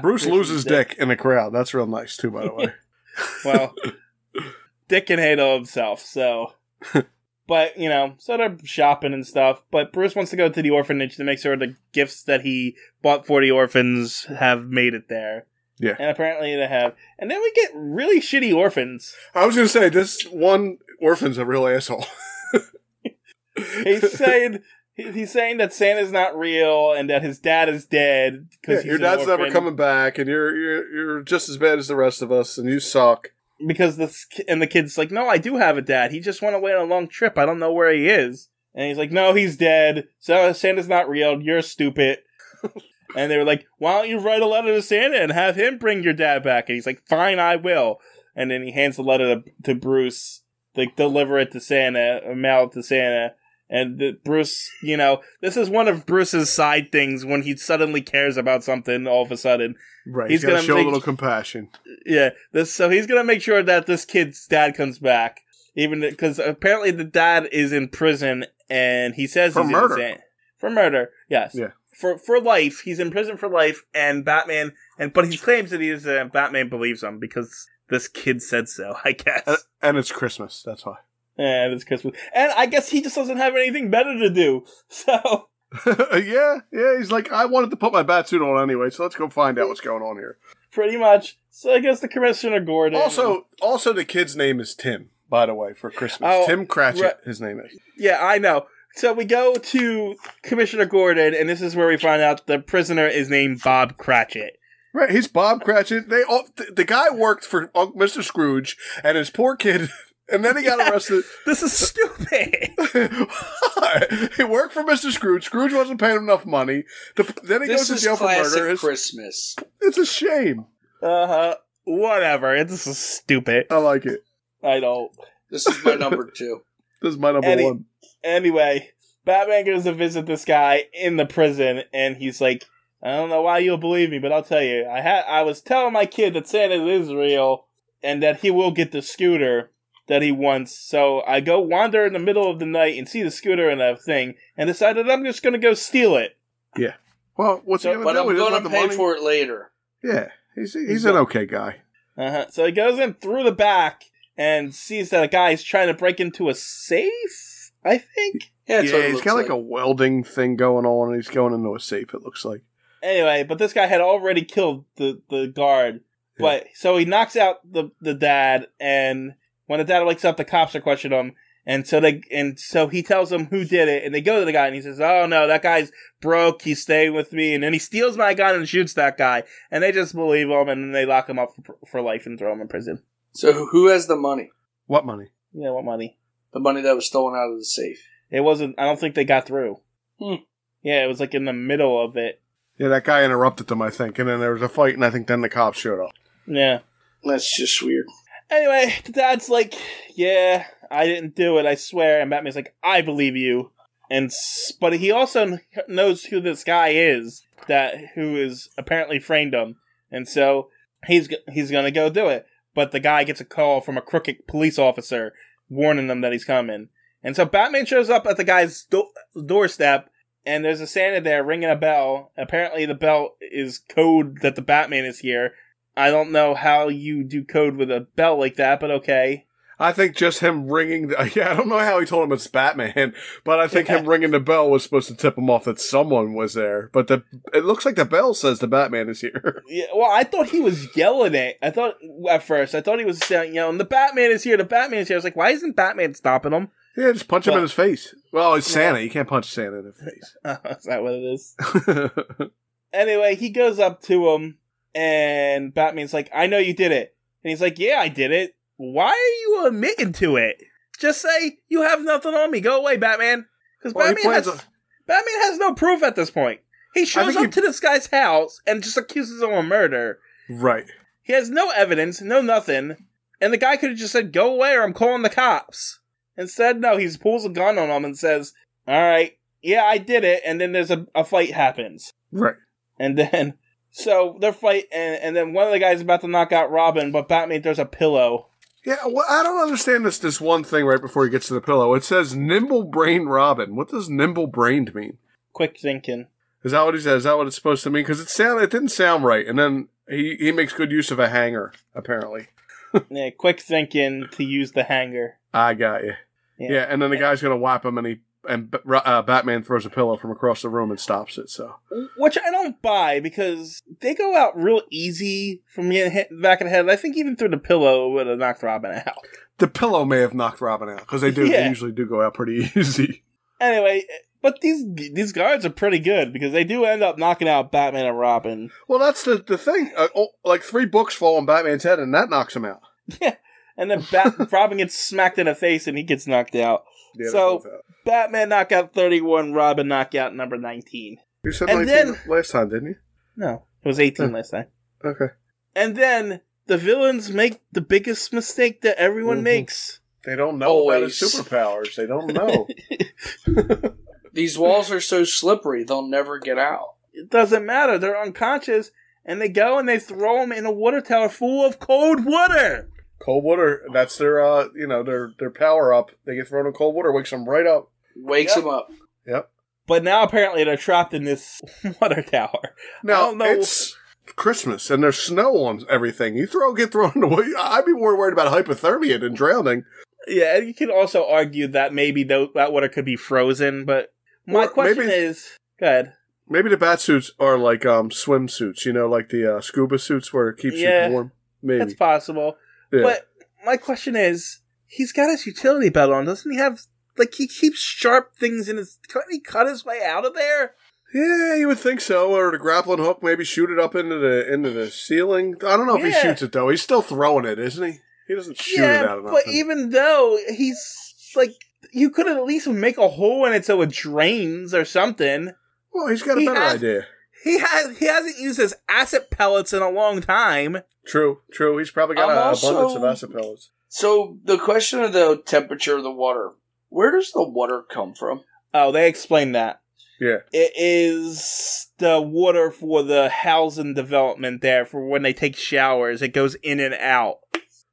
Bruce loses Dick in the crowd. That's real nice, too, by the way. Well, Dick can handle himself, so... But, so they're shopping and stuff. But Bruce wants to go to the orphanage to make sure the gifts that he bought for the orphans have made it there. Yeah. And apparently they have. And then we get really shitty orphans. I was going to say, this one orphan's a real asshole. He's saying that Santa's not real and that his dad is dead. Yeah, your dad's never coming back and you're just as bad as the rest of us and you suck. Because the kid's like, no, I do have a dad. He just went away on a long trip. I don't know where he is. And he's like, no, he's dead. So Santa's not real. You're stupid. And they were like, why don't you write a letter to Santa and have him bring your dad back? And he's like, fine, I will. And then he hands the letter to Bruce, like deliver it to Santa, or mail it to Santa. And Bruce, this is one of Bruce's side things when he suddenly cares about something all of a sudden. Right, he's going to show a little compassion. Yeah, so he's going to make sure that this kid's dad comes back. Even because apparently the dad is in prison and he says for he's murder. Innocent. For murder, yes. Yeah. For life. He's in prison for life and Batman, but he claims that he is, Batman believes him because this kid said so, I guess. And it's Christmas, that's why. And it's Christmas. And I guess he just doesn't have anything better to do. So. yeah, he's like, I wanted to put my bat suit on anyway, so let's go find out what's going on here. Pretty much. So I guess the Commissioner Gordon. Also the kid's name is Tim, by the way, for Christmas. Oh, Tim Cratchit, his name is. Yeah, I know. So we go to Commissioner Gordon, and this is where we find out the prisoner is named Bob Cratchit. Right, he's Bob Cratchit. The guy worked for Mr. Scrooge, and his poor kid... And then he got arrested. This is stupid. He worked for Mr. Scrooge. Scrooge wasn't paying him enough money. Then he goes to jail for murder. This is Christmas. It's a shame. Whatever. This is stupid. I like it. I don't. This is my number 2. This is my number 1. Anyway, Batman goes to visit this guy in the prison, and he's like, I don't know why you'll believe me, but I'll tell you. I was telling my kid that Santa is real, and that he will get the scooter that he wants. So I go wander in the middle of the night and see the scooter and that thing, and decided I'm just going to go steal it. Yeah. Well, what's he going to do? But I'm going to pay for it later. Yeah. He's an okay guy. So he goes in through the back and sees that a guy's trying to break into a safe, I think. Yeah, he's got like a welding thing going on, and he's going into a safe, it looks like. Anyway, but this guy had already killed the guard. Yeah. But so he knocks out the dad, and when the dad wakes up, the cops are questioning him, and so he tells them who did it, and they go to the guy, and he says, "Oh no, that guy's broke. He's staying with me," and then he steals my gun and shoots that guy, and they just believe him, and then they lock him up for life and throw him in prison. So who has the money? What money? Yeah, what money? The money that was stolen out of the safe. It wasn't. I don't think they got through. Yeah, it was like in the middle of it. Yeah, that guy interrupted them, I think, and then there was a fight, and I think then the cops showed up. Yeah, that's just weird. Anyway, the dad's like, yeah, I didn't do it, I swear. And Batman's like, I believe you. But he also knows who this guy is who is apparently framed him, and so he's gonna go do it. But the guy gets a call from a crooked police officer warning them that he's coming, and so Batman shows up at the guy's doorstep, and there's a Santa there ringing a bell. Apparently, the bell is code that the Batman is here. I don't know how you do code with a bell like that, but okay. I think just him ringing I don't know how he told him it's Batman, but I think him ringing the bell was supposed to tip him off that someone was there. But it looks like the bell says the Batman is here. Yeah, well, I thought he was yelling it. At first he was saying, the Batman is here, the Batman is here. I was like, why isn't Batman stopping him? Yeah, just punch him in his face. Well, it's Santa. You can't punch Santa in the face. Is that what it is? Anyway, he goes up to him, and Batman's like, I know you did it. And he's like, yeah, I did it. Why are you admitting to it? Just say, you have nothing on me. Go away, Batman. Because Batman has no proof at this point. He shows up to this guy's house and just accuses him of murder. Right. He has no evidence, no nothing. And the guy could have just said, go away or I'm calling the cops. Instead, no, he pulls a gun on him and says, all right, yeah, I did it. And then there's a fight happens. Right. And then, so they're fighting, and then one of the guys is about to knock out Robin, but Batman throws a pillow. Yeah, well, I don't understand this one thing right before he gets to the pillow. It says nimble brain Robin. What does nimble brained mean? Quick thinking. Is that what he says? Is that what it's supposed to mean? Because it didn't sound right. And then he makes good use of a hanger, apparently. Yeah, quick thinking to use the hanger. I got you. Yeah, and then the guy's going to whap him, and Batman throws a pillow from across the room and stops it. So, which I don't buy, because they go out real easy from getting hit in the back of the head. I think even through the pillow would have knocked Robin out. The pillow may have knocked Robin out, because they usually do go out pretty easy. Anyway, but these guards are pretty good, because they do end up knocking out Batman and Robin. Well, that's the thing. Like 3 books fall on Batman's head, and that knocks him out. Yeah, and then Robin gets smacked in the face, and he gets knocked out. Yeah, so, Batman knockout 31, Robin knockout number 19. You said 19 last time, didn't you? No, it was 18 last time. Okay. And then the villains make the biggest mistake that everyone makes. They don't know about his superpowers. They don't know. These walls are so slippery, they'll never get out. It doesn't matter. They're unconscious, and they go and they throw them in a water tower full of cold water. Cold water, that's their their power up. They get thrown in cold water, wakes them right up. Wakes them up. Yep. But now apparently they're trapped in this water tower. Now, it's Christmas and there's snow on everything. You get thrown in the water. I'd be more worried about hypothermia than drowning. Yeah, and you can also argue that maybe that water could be frozen, but my question is... Go ahead. Maybe the bat suits are like swimsuits, like the scuba suits where it keeps you warm. Maybe. That's possible. Yeah. But my question is, he's got his utility belt on. Doesn't he have, he keeps sharp things in his... Couldn't he cut his way out of there? Yeah, you would think so. Or the grappling hook, maybe shoot it up into the ceiling. I don't know if he shoots it, though. He's still throwing it, isn't he? He doesn't shoot it out of nothing. But even though he's, you could at least make a hole in it so it drains or something. Well, he's got a better idea. He hasn't used his acid pellets in a long time. True. He's probably got an abundance of acid pellets. So, the question of the temperature of the water, where does the water come from? Oh, they explained that. Yeah. It is the water for the housing development there for when they take showers. It goes in and out.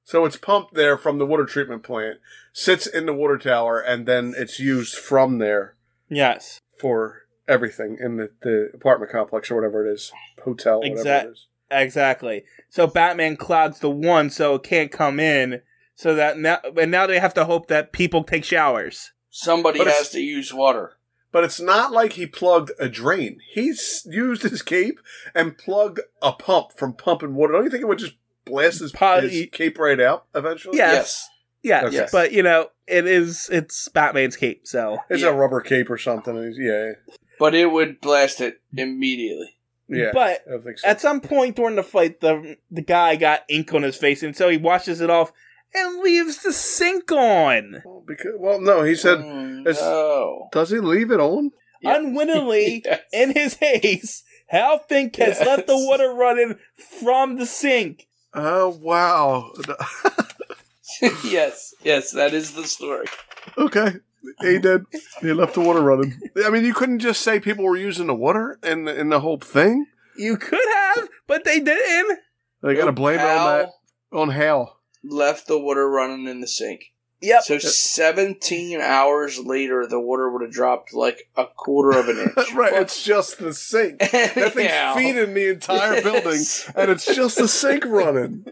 So it's pumped there from the water treatment plant, sits in the water tower, and then it's used from there. Yes. For everything in the apartment complex or whatever it is. Hotel, whatever it is. Exactly. So Batman clogs the one so it can't come in. So that now they have to hope that people take showers. Somebody has to use water. But it's not like he plugged a drain. He's used his cape and plugged a pump from pumping water. Don't you think it would just blast his cape right out eventually? Yes. Yes. Yes. But, it's Batman's cape, so. It's a rubber cape or something. Yeah. But it would blast it immediately. Yeah. But I think so. At some point during the fight, the guy got ink on his face, and so he washes it off and leaves the sink on. No, he said... no. Does he leave it on? Yes. Unwittingly, in his haste, Hal Fink has left the water running from the sink. Oh, wow. Yes, that is the story. Okay. He did. He left the water running. I mean, you couldn't just say people were using the water in the whole thing. You could have, but they didn't. They got to blame it on Hal. Left the water running in the sink. Yep. So 17 hours later, the water would have dropped like a quarter of an inch. Right, it's just the sink. That thing's feeding the entire building, and it's just the sink running.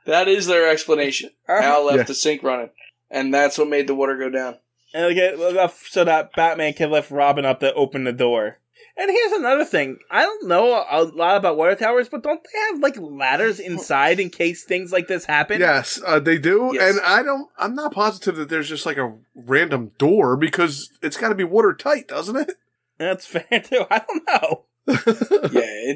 That is their explanation. Hal left the sink running, and that's what made the water go down. And enough so that Batman can lift Robin up to open the door. And here's another thing. I don't know a lot about water towers, but don't they have, like, ladders inside in case things like this happen? Yes, they do. Yes. And I'm not positive that there's just, like, a random door, because it's got to be watertight, doesn't it? That's fair, too. I don't know. Yeah,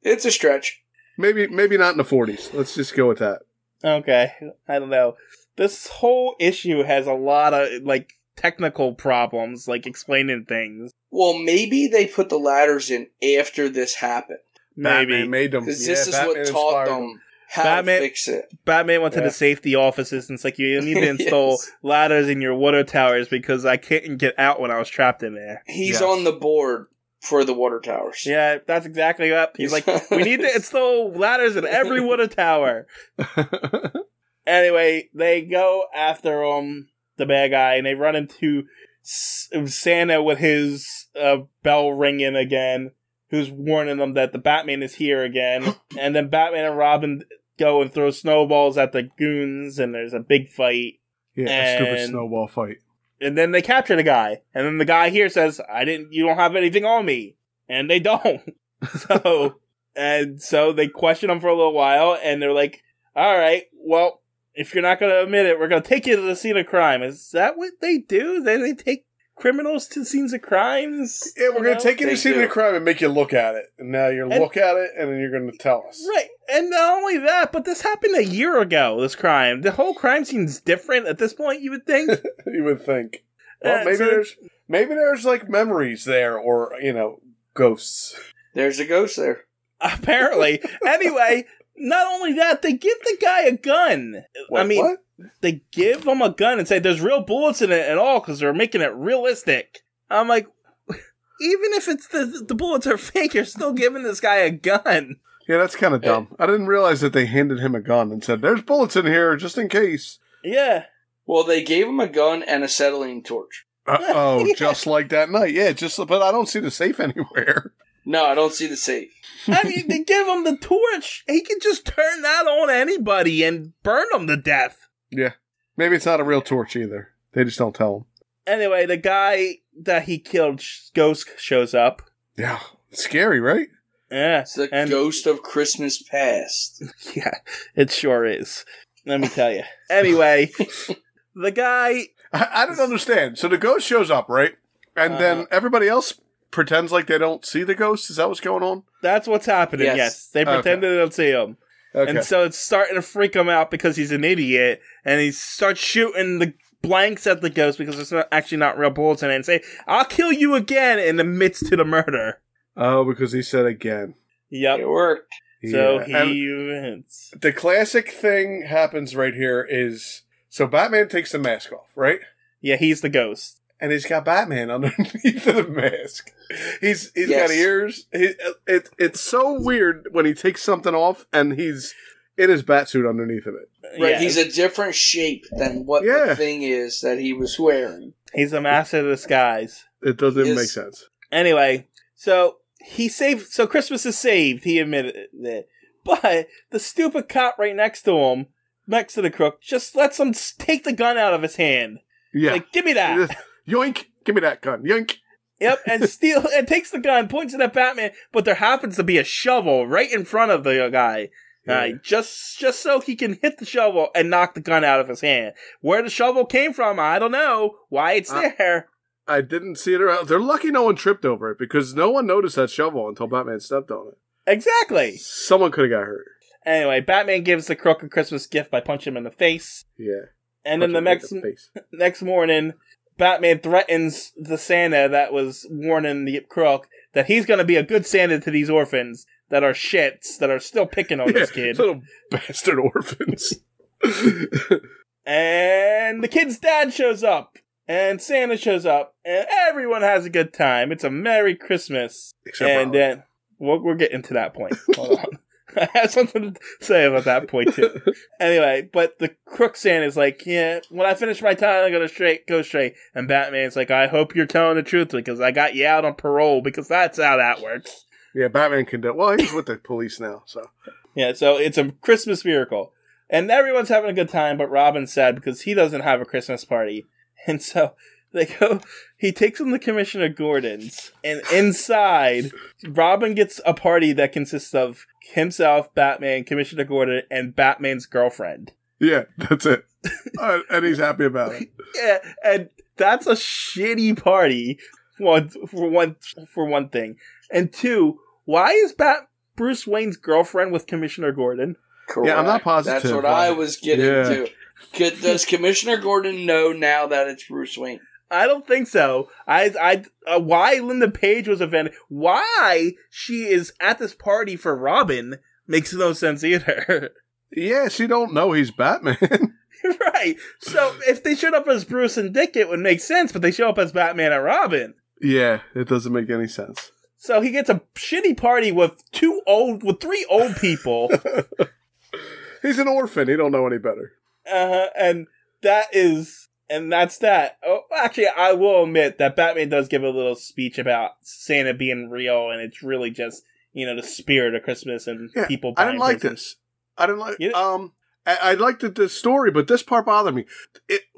it's a stretch. Maybe not in the 40s. Let's just go with that. Okay. I don't know. This whole issue has a lot of, like, technical problems, like explaining things. Well, maybe they put the ladders in after this happened. Maybe. Batman made them. Because this is what taught them how to fix it. Batman went to the safety offices and it's like, you need to install ladders in your water towers because I couldn't get out when I was trapped in there. He's on the board for the water towers. Yeah, that's exactly what. He's like, we need to install ladders in every water tower. Anyway, they go after the bad guy, and they run into Santa with his bell ringing again, who's warning them that the Batman is here again. And then Batman and Robin go and throw snowballs at the goons, and there's a big fight. Yeah, a stupid snowball fight. And then they capture the guy. And then the guy here says, you don't have anything on me. And they don't. So they question him for a little while, and they're like, all right, well, if you're not going to admit it, we're going to take you to the scene of crime. Is that what they do? They take criminals to scenes of crimes? Yeah, we're going to take you to the scene of crime and make you look at it. And now you look at it, and then you're going to tell us. Right. And not only that, but this happened a year ago, this crime. The whole crime scene's different at this point, you would think. You would think. Well, maybe there's like memories there, or, ghosts. There's a ghost there. Apparently. Anyway... Not only that, they give the guy a gun. What? They give him a gun and say there's real bullets in it and all because they're making it realistic. I'm like, even if it's the bullets are fake, you're still giving this guy a gun. Yeah, that's kind of dumb. I didn't realize that they handed him a gun and said, there's bullets in here just in case. Yeah. Well, they gave him a gun and a acetylene torch. Yeah. Just like that night. Yeah, but I don't see the safe anywhere. No, I don't see the safe. I mean, they give him the torch. He can just turn that on anybody and burn them to death. Yeah. Maybe it's not a real torch either. They just don't tell him. Anyway, the guy that he killed, Ghost, shows up. Yeah. It's scary, right? Yeah. It's the ghost of Christmas past. Yeah, it sure is. Let me tell you. Anyway, the guy... I don't understand. So the ghost shows up, right? And then everybody else pretends like they don't see the ghost? Is that what's going on? That's what's happening, yes. They pretend they don't see him. Okay. And so it's starting to freak him out because he's an idiot, and he starts shooting the blanks at the ghost because it's actually not real bullets in it, and say, I'll kill you again in the midst to the murder. Oh, because he said again. Yep. It worked. So he wins. The classic thing happens right here is, so Batman takes the mask off, right? Yeah, he's the ghost. And he's got Batman underneath the mask. He's got ears. It's so weird when he takes something off and he's in his batsuit underneath of it. Right, yeah. He's a different shape than what the thing is that he was wearing. He's a master of disguise. It doesn't make sense. Anyway, so Christmas is saved, he admitted it. But the stupid cop right next to him, next to the crook, just lets him take the gun out of his hand. Yeah. Like, give me that. Yoink! Give me that gun. Yoink! Yep, and takes the gun, points it at Batman, but there happens to be a shovel right in front of the guy. Just so he can hit the shovel and knock the gun out of his hand. Where the shovel came from, I don't know. Why it's there. I didn't see it around. They're lucky no one tripped over it, because no one noticed that shovel until Batman stepped on it. Exactly. Someone could have got hurt. Anyway, Batman gives the crook a Christmas gift by punching him in the face. Yeah. And then the next morning, Batman threatens the Santa that was warning the crook that he's going to be a good Santa to these orphans that are shits, that are still picking on this kid. Little bastard orphans. And the kid's dad shows up. And Santa shows up. And everyone has a good time. It's a Merry Christmas. Except and Robin. then we're getting to that point. Hold on. I have something to say about that point, too. Anyway, but the crook Santa's like, yeah, when I finish my time, I'm going to go straight. And Batman's like, I hope you're telling the truth because I got you out on parole because that's how that works. Yeah, Batman can do it. Well, he's with the police now, so. Yeah, so it's a Christmas miracle. And everyone's having a good time, but Robin's sad because he doesn't have a Christmas party. And so he takes them to Commissioner Gordon's. And inside, Robin gets a party that consists of himself, Batman, Commissioner Gordon, and Batman's girlfriend. Yeah, that's it. And he's happy about it. Yeah, and that's a shitty party, for one thing. And two, why is Bruce Wayne's girlfriend with Commissioner Gordon? Correct. Yeah, I'm not positive. That's what I was getting to. Does Commissioner Gordon know now that it's Bruce Wayne? I don't think so. Why Linda Page was offended, why she is at this party for Robin makes no sense either. Yeah, she don't know he's Batman. Right. So if they showed up as Bruce and Dick, it would make sense, but they show up as Batman and Robin. Yeah, it doesn't make any sense. So he gets a shitty party with three old people. He's an orphan. He don't know any better. And that's that. Oh, actually, I will admit that Batman does give a little speech about Santa being real, and it's really just, the spirit of Christmas and people buying I didn't like presents. this. I didn't like, I liked the story, but this part bothered me.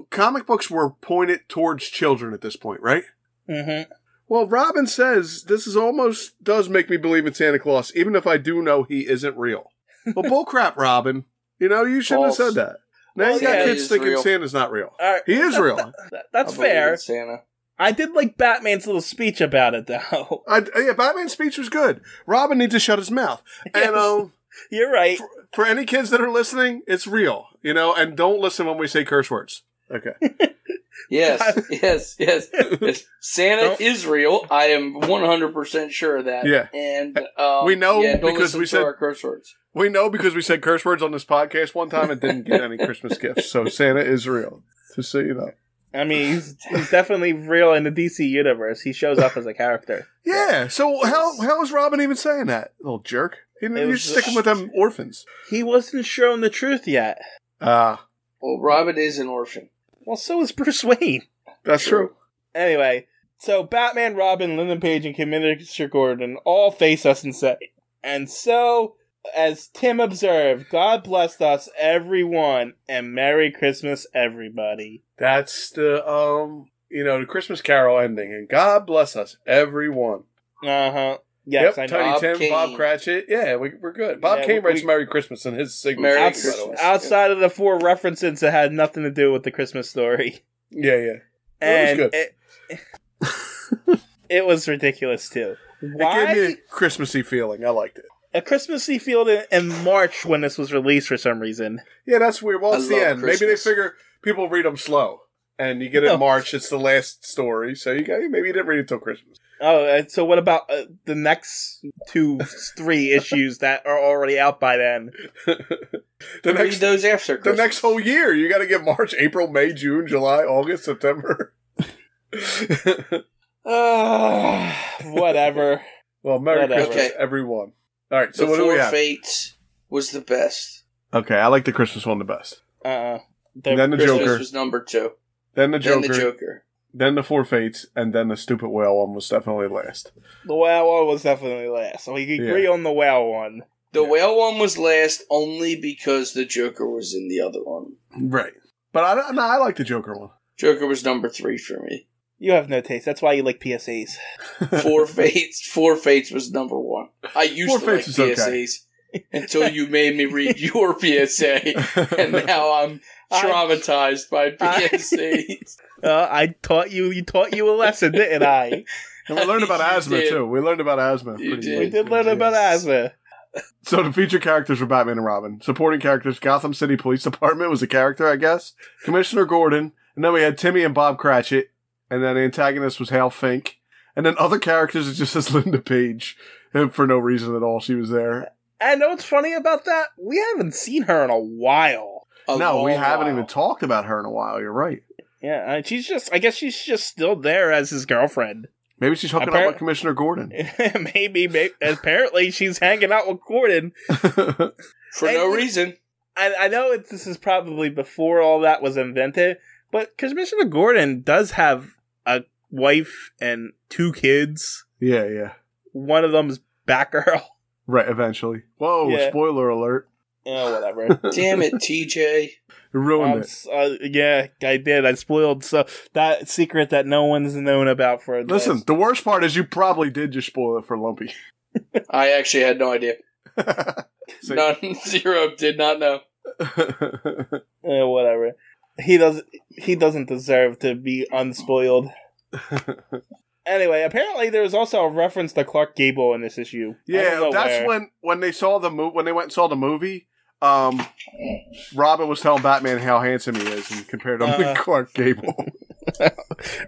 Comic books were pointed towards children at this point, right? Mm-hmm. Well, Robin says this is almost does make me believe in Santa Claus, even if I do know he isn't real. Well, bullcrap, Robin. You shouldn't have said that. Now you got kids thinking real. Santa's not real. Right. He is real. That's fair. Santa. I did like Batman's little speech about it, though. Batman's speech was good. Robin needs to shut his mouth. Yes. And you're right. For any kids that are listening, it's real. And don't listen when we say curse words. Okay. Yes. Santa is real. I am 100% sure of that. Yeah. And we know because we said our curse words. We know because we said curse words on this podcast one time and didn't get any Christmas gifts. So Santa is real. Just so you know. I mean, he's definitely real in the DC universe. He shows up as a character. Yeah. So how is Robin even saying that, little jerk? You're sticking with them orphans. He wasn't shown the truth yet. Well, Robin is an orphan. Well, so is Bruce Wayne. That's true. Anyway, so Batman, Robin, Lyndon Page, and Commissioner Gordon all face us and say, and so, as Tim observed, God bless us, everyone, and Merry Christmas, everybody. That's the, the Christmas Carol ending, and God bless us, everyone. Uh-huh. Yes, yep, I know. Tiny Bob Tim, Kane. Bob Cratchit. Yeah, we're good. Bob Kane writes Merry Christmas in his signature. Merry Christmas. Outside of the 4 references that had nothing to do with the Christmas story. Yeah. And it was good. It was ridiculous, too. Why? It gave me a Christmassy feeling. I liked it. A Christmassy feeling in March when this was released for some reason. Yeah, that's weird. Well, it's the end. Christmas. Maybe they figure people read them slow. And you get it in March, it's the last story. So maybe you didn't read it till Christmas. Oh, so what about the next 3 issues that are already out by then? Read those after Christmas. The next whole year. You got to get March, April, May, June, July, August, September. Whatever. Well, Merry Christmas, everyone. All right, so what do we have? The 4 Fates was the best. Okay, I like the Christmas one the best. Then the Christmas Joker. was number 2. Then the Joker. Then the Joker. Then the 4 Fates, and then the stupid whale one was definitely last. The whale one was definitely last. So we can agree on the whale one. The whale one was last only because the Joker was in the other one. Right. But I like the Joker one. Joker was number 3 for me. You have no taste. That's why you like PSAs. 4 Fates was number 1. I used to like PSAs until you made me read your PSA, and now I'm traumatized by PSAs. I taught you a lesson, didn't I? And we learned about asthma, too. We learned about asthma. We did learn about asthma. So the featured characters were Batman and Robin. Supporting characters, Gotham City Police Department was a character, I guess. Commissioner Gordon. And then we had Timmy and Bob Cratchit. And then the antagonist was Hal Fink. And then other characters, it just says Linda Page. And for no reason at all, she was there. And know what's funny about that? We haven't seen her in a while. No, we haven't even talked about her in a while. You're right. Yeah, I guess she's just still there as his girlfriend. Maybe she's hooking up with Commissioner Gordon. Maybe. Apparently, she's hanging out with Gordon. For no reason. I know this is probably before all that was invented, but Commissioner Gordon does have a wife and 2 kids. Yeah. One of them's Batgirl. Right, eventually. Whoa, spoiler alert. Oh, whatever. Damn it, TJ. You ruined it. Yeah, I did. I spoiled that secret that no one's known about for a day. Listen, the worst part is you probably did just spoil it for Lumpy. I actually had no idea. None, 0, did not know. Whatever. He doesn't deserve to be unspoiled. Anyway, apparently there was also a reference to Clark Gable in this issue. Yeah, that's when they saw when they went and saw the movie. Robin was telling Batman how handsome he is and compared him to Clark Gable.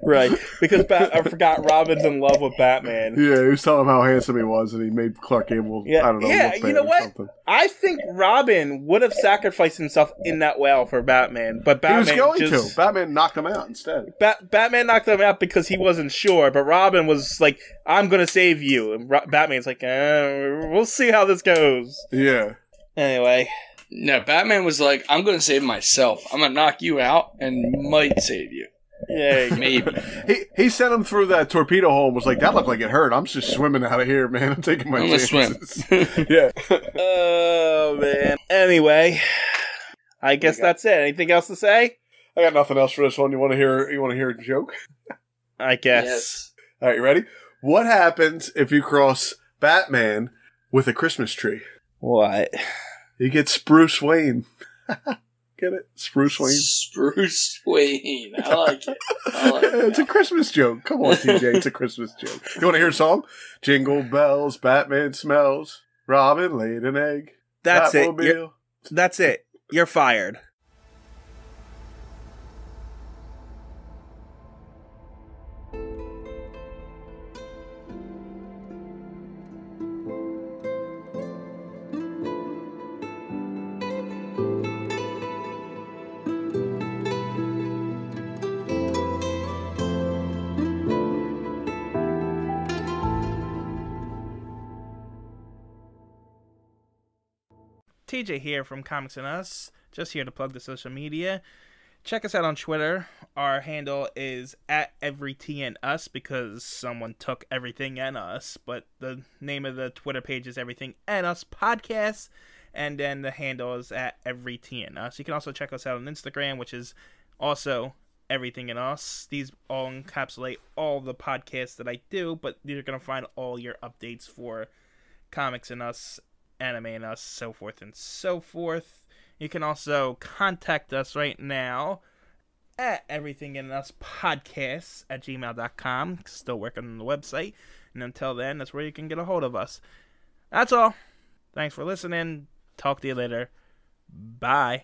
Right, because I forgot Robin's in love with Batman. Yeah, he was telling him how handsome he was, and he made Clark Gable. I don't know. Yeah, look you know what? Something. I think Robin would have sacrificed himself in that well for Batman, but Batman he was going to. Batman knocked him out instead. Batman knocked him out because he wasn't sure, but Robin was like, "I'm going to save you," and Batman's like, "We'll see how this goes." Yeah. Anyway. No, Batman was like, I'm going to save myself. I'm going to knock you out and might save you. Yeah, maybe. He sent him through that torpedo hole and was like, that looked like it hurt. I'm just swimming out of here, man. I'm taking my chances. Swim. Yeah. Oh, man. Anyway, I guess that's it. Anything else to say? I got nothing else for this one. You want to hear a joke? I guess. Yes. All right, you ready? What happens if you cross Batman with a Christmas tree? What? You get Spruce Wayne. Get it? Spruce Wayne? Spruce Wayne. I like it. It's a Christmas joke. Come on, TJ. It's a Christmas joke. You want to hear a song? Jingle bells, Batman smells, Robin laid an egg. That's it. That's it. You're fired. TJ here from Comics and Us, just here to plug the social media. Check us out on Twitter. Our handle is @EveryTNUs because someone took everything and us, but the name of the Twitter page is Everything and Us Podcast, and then the handle is @EveryTNUs. You can also check us out on Instagram, which is also Everything and Us. These all encapsulate all the podcasts that I do, but you're going to find all your updates for Comics and Us, Anime and Us, so forth and so forth. You can also contact us right now at everythinganduspodcasts@gmail.com. Still working on the website. And until then, that's where you can get a hold of us. That's all. Thanks for listening. Talk to you later. Bye.